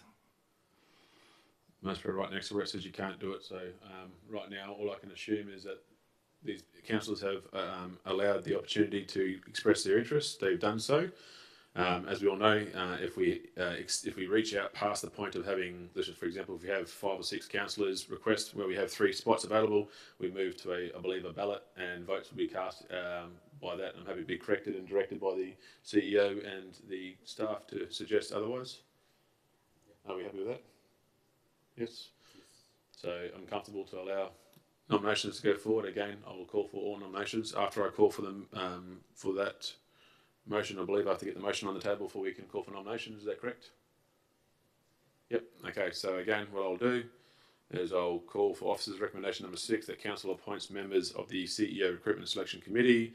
Most probably right next to where it says you can't do it. So right now, all I can assume is that these councillors have allowed the opportunity to express their interest. They've done so. As we all know, if we reach out past the point of having, for example, if we have 5 or 6 councillors request where we have 3 spots available, we move to I believe a ballot, and votes will be cast by that. I'm happy to be corrected and directed by the CEO and the staff to suggest otherwise. Are we happy with that? Yes. So I'm comfortable to allow nominations to go forward. Again, I will call for all nominations. After I call for them for that motion, I believe I have to get the motion on the table before we can call for nominations. Is that correct? Yep. Okay. So again, what I'll do is I'll call for officers' recommendation number 6, that council appoints members of the CEO Recruitment and Selection Committee.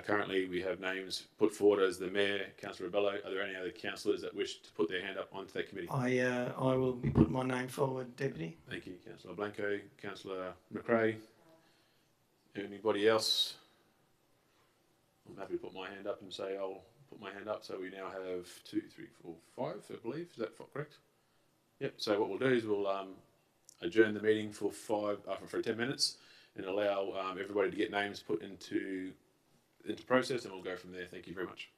Currently, we have names put forward as the mayor, Councillor Rebello. Are there any other councillors that wish to put their hand up onto that committee? I will be putting my name forward, Deputy. Thank you, Councillor Blanco. Councillor McRae. Anybody else? I'm happy to put my hand up and say I'll put my hand up. So we now have 2, 3, 4, 5, I believe. Is that correct? Yep. So what we'll do is we'll adjourn the meeting for 10 minutes and allow everybody to get names put into process, and we'll go from there. Thank you very much.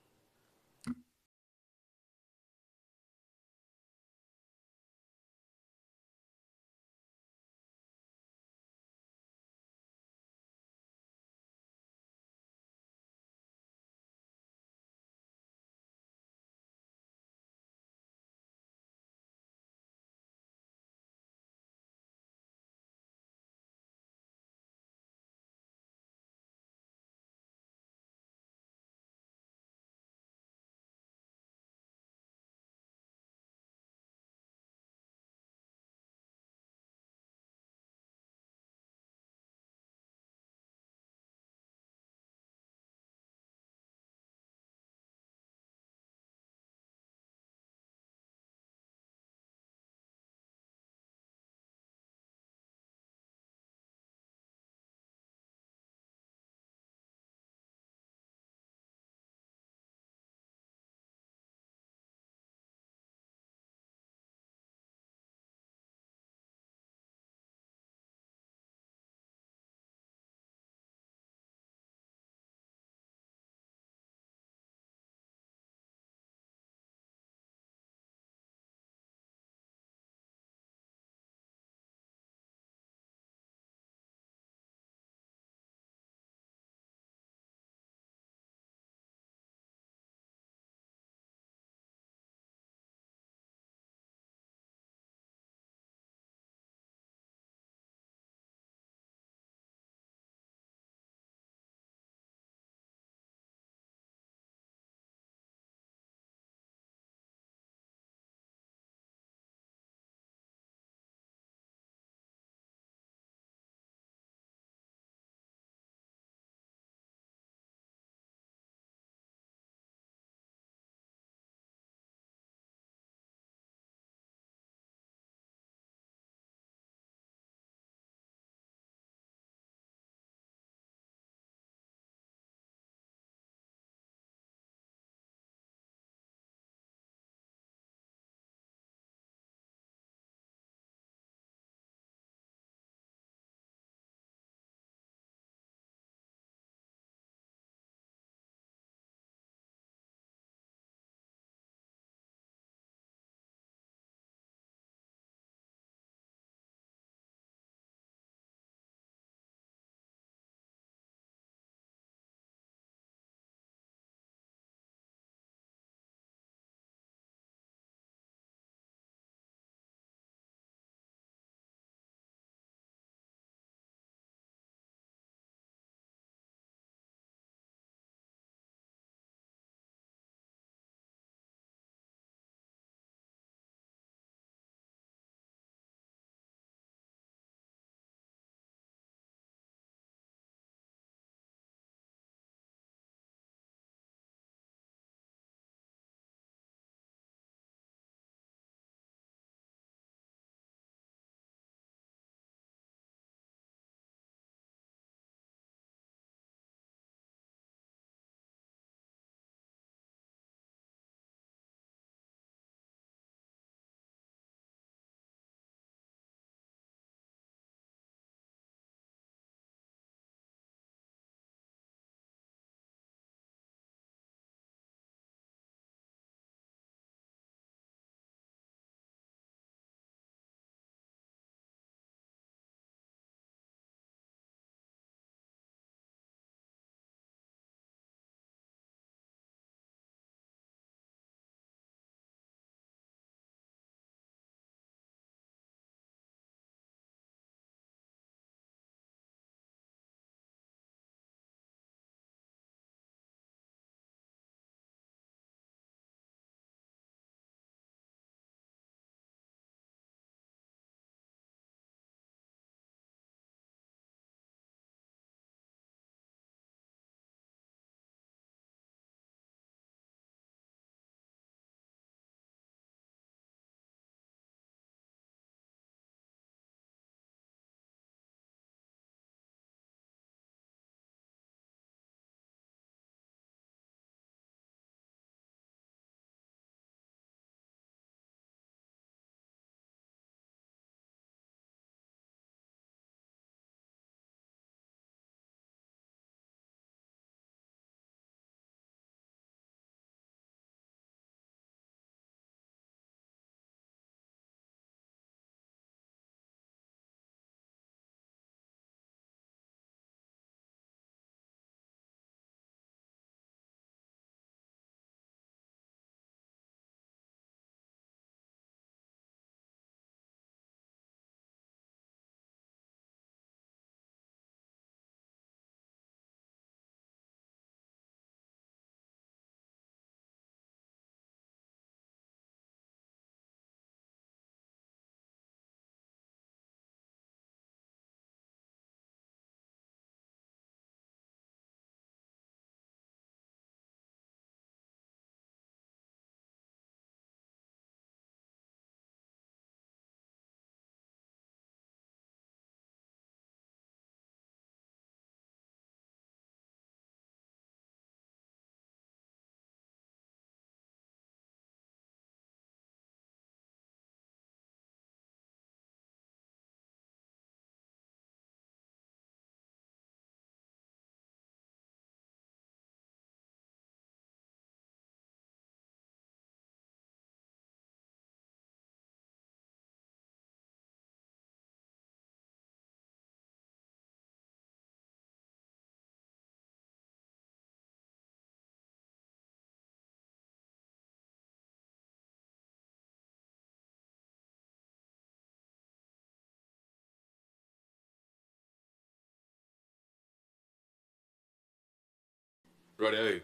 Righto.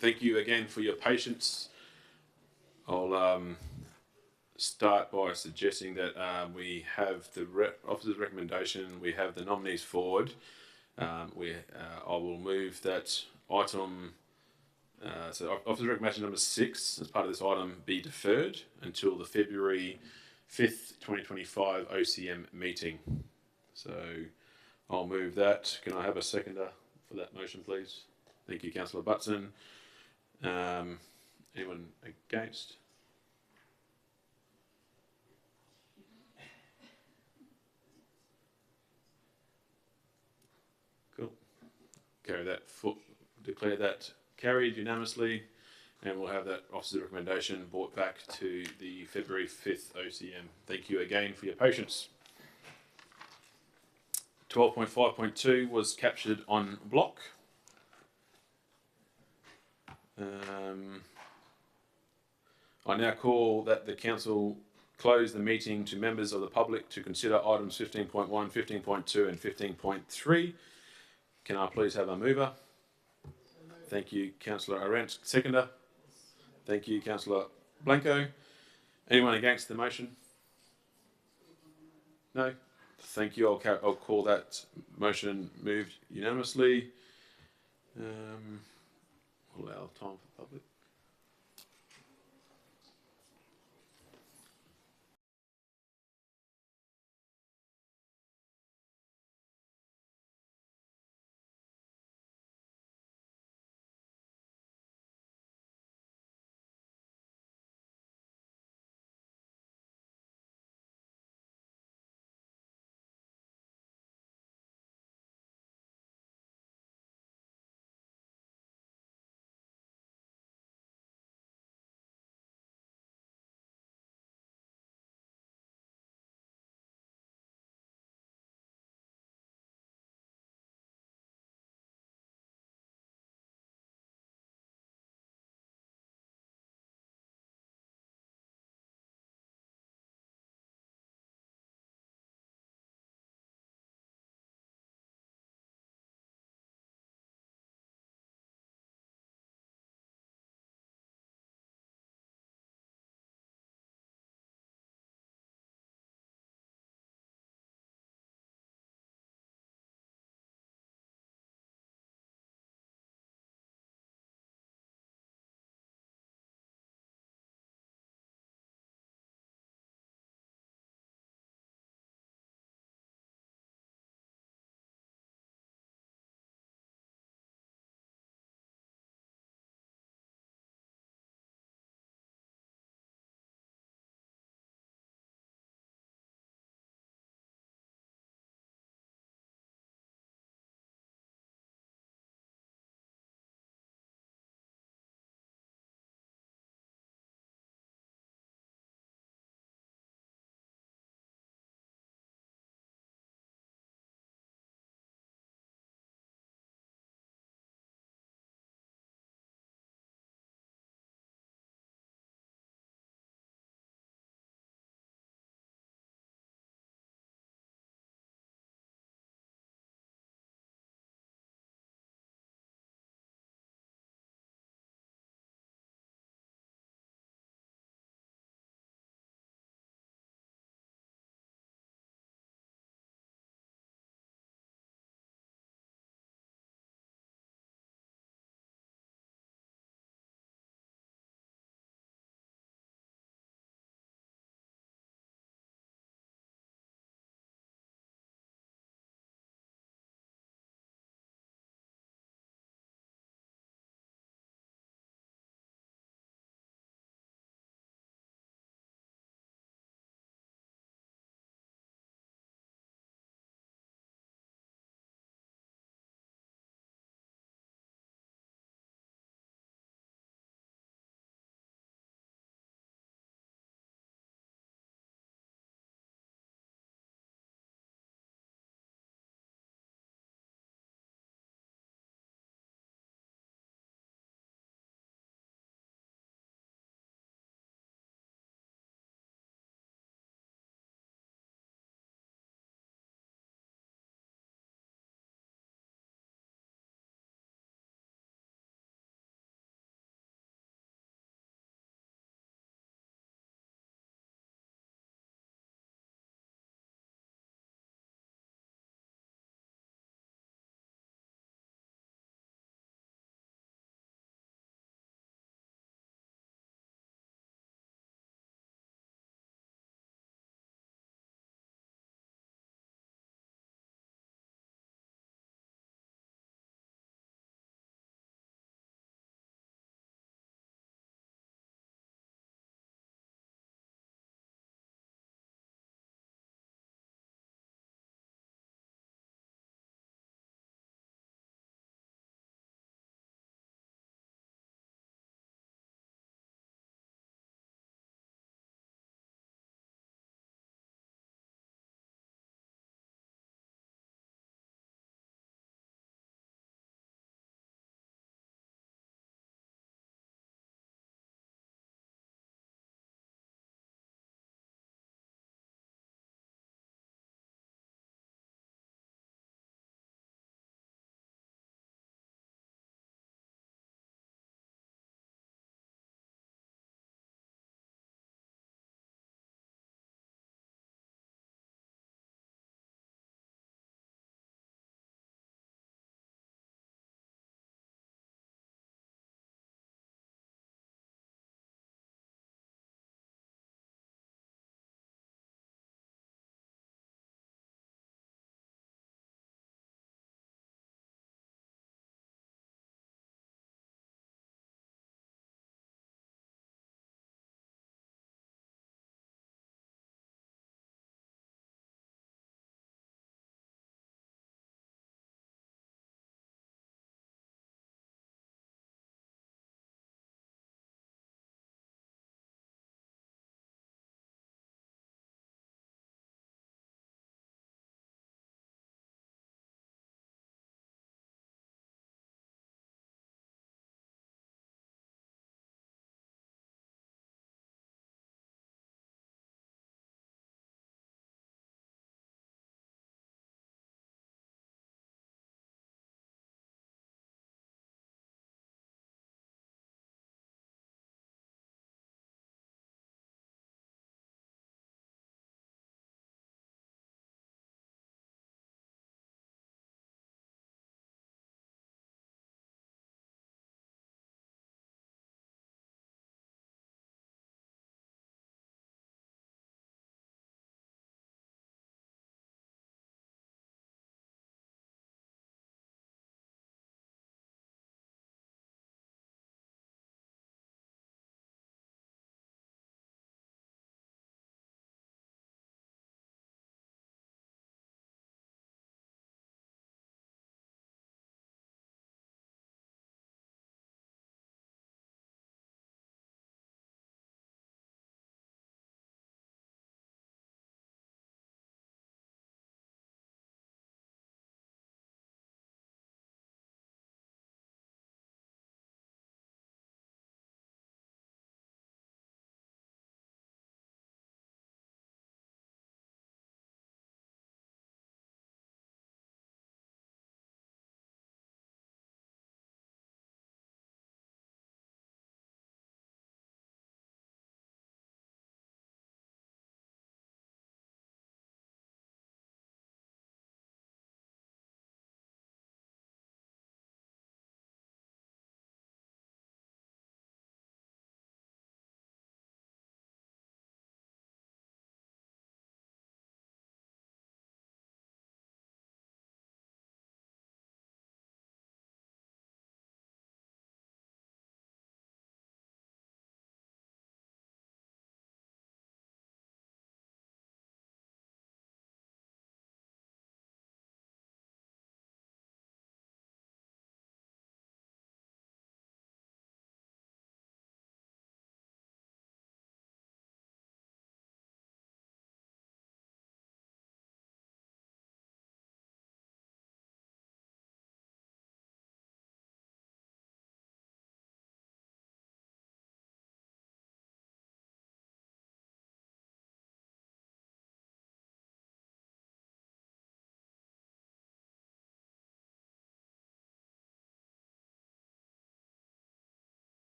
Thank you again for your patience. I'll start by suggesting that we have the officer's recommendation. We have the nominees forward. I will move that item. So officer's recommendation number 6 as part of this item be deferred until the February 5th, 2025 OCM meeting. So I'll move that. Can I have a seconder for that motion, please? Thank you, Councillor Butson. Anyone against? Cool. Declare that carried unanimously, and we'll have that officer's recommendation brought back to the February 5th OCM. Thank you again for your patience. 12.5.2 was captured on block. I now call that the council close the meeting to members of the public to consider items 15.1, 15.2 and 15.3. Can I please have a mover? Thank you, Councillor Arendt. Seconder? Thank you, Councillor Blanco. Anyone against the motion? No? Thank you. I'll call that motion moved unanimously. Allow time for public.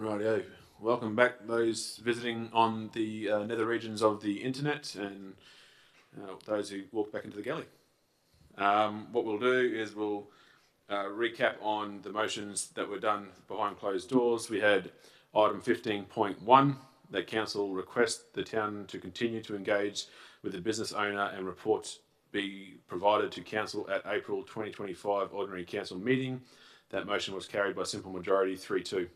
Rightio. Welcome back those visiting on the nether regions of the internet and those who walk back into the galley. What we'll do is we'll recap on the motions that were done behind closed doors. We had item 15.1, that council request the town to continue to engage with the business owner and reports be provided to council at April 2025 ordinary council meeting. That motion was carried by simple majority 3-2.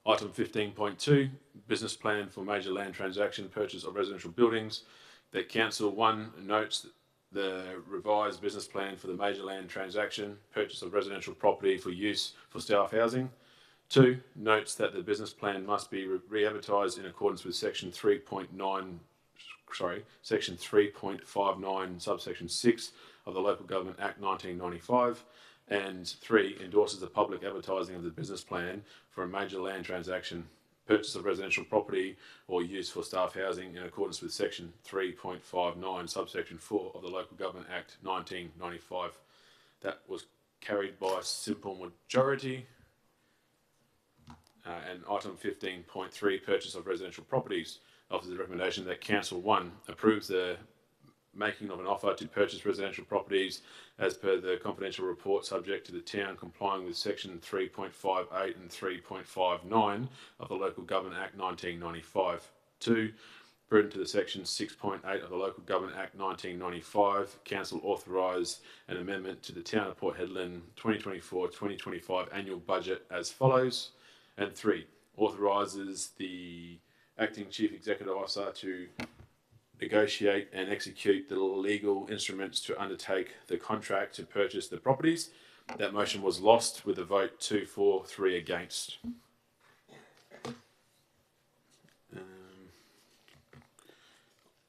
Item 15.2, business plan for major land transaction purchase of residential buildings. That council 1 notes the revised business plan for the major land transaction purchase of residential property for use for staff housing. 2 notes that the business plan must be re-advertised in accordance with section 3.59 subsection 6 of the Local Government Act 1995. And 3 endorses the public advertising of the business plan for a major land transaction purchase of residential property or use for staff housing in accordance with section 3.59 subsection 4 of the Local Government Act 1995. That was carried by simple majority. And item 15.3, purchase of residential properties, offers the recommendation that council 1 approves the making of an offer to purchase residential properties as per the confidential report, subject to the town complying with section 3.58 and 3.59 of the Local Government Act 1995. 2, pursuant to the section 6.8 of the Local Government Act 1995, council authorise an amendment to the Town of Port Hedland 2024-2025 annual budget as follows. And 3, authorises the acting chief executive officer to negotiate and execute the legal instruments to undertake the contract to purchase the properties. That motion was lost with a vote 2-4, 3 against.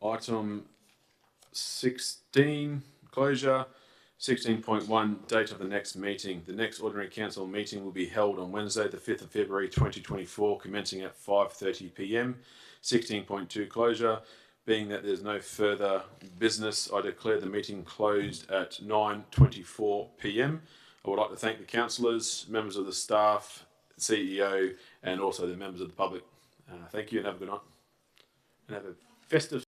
Item 16, closure. 16.1, date of the next meeting. The next ordinary council meeting will be held on Wednesday, the 5th of February 2024, commencing at 5:30 p.m. 16.2, closure. Being that there's no further business, I declare the meeting closed at 9:24 p.m. I would like to thank the councillors, members of the staff, CEO, and also the members of the public. Thank you and have a good night. And have a festive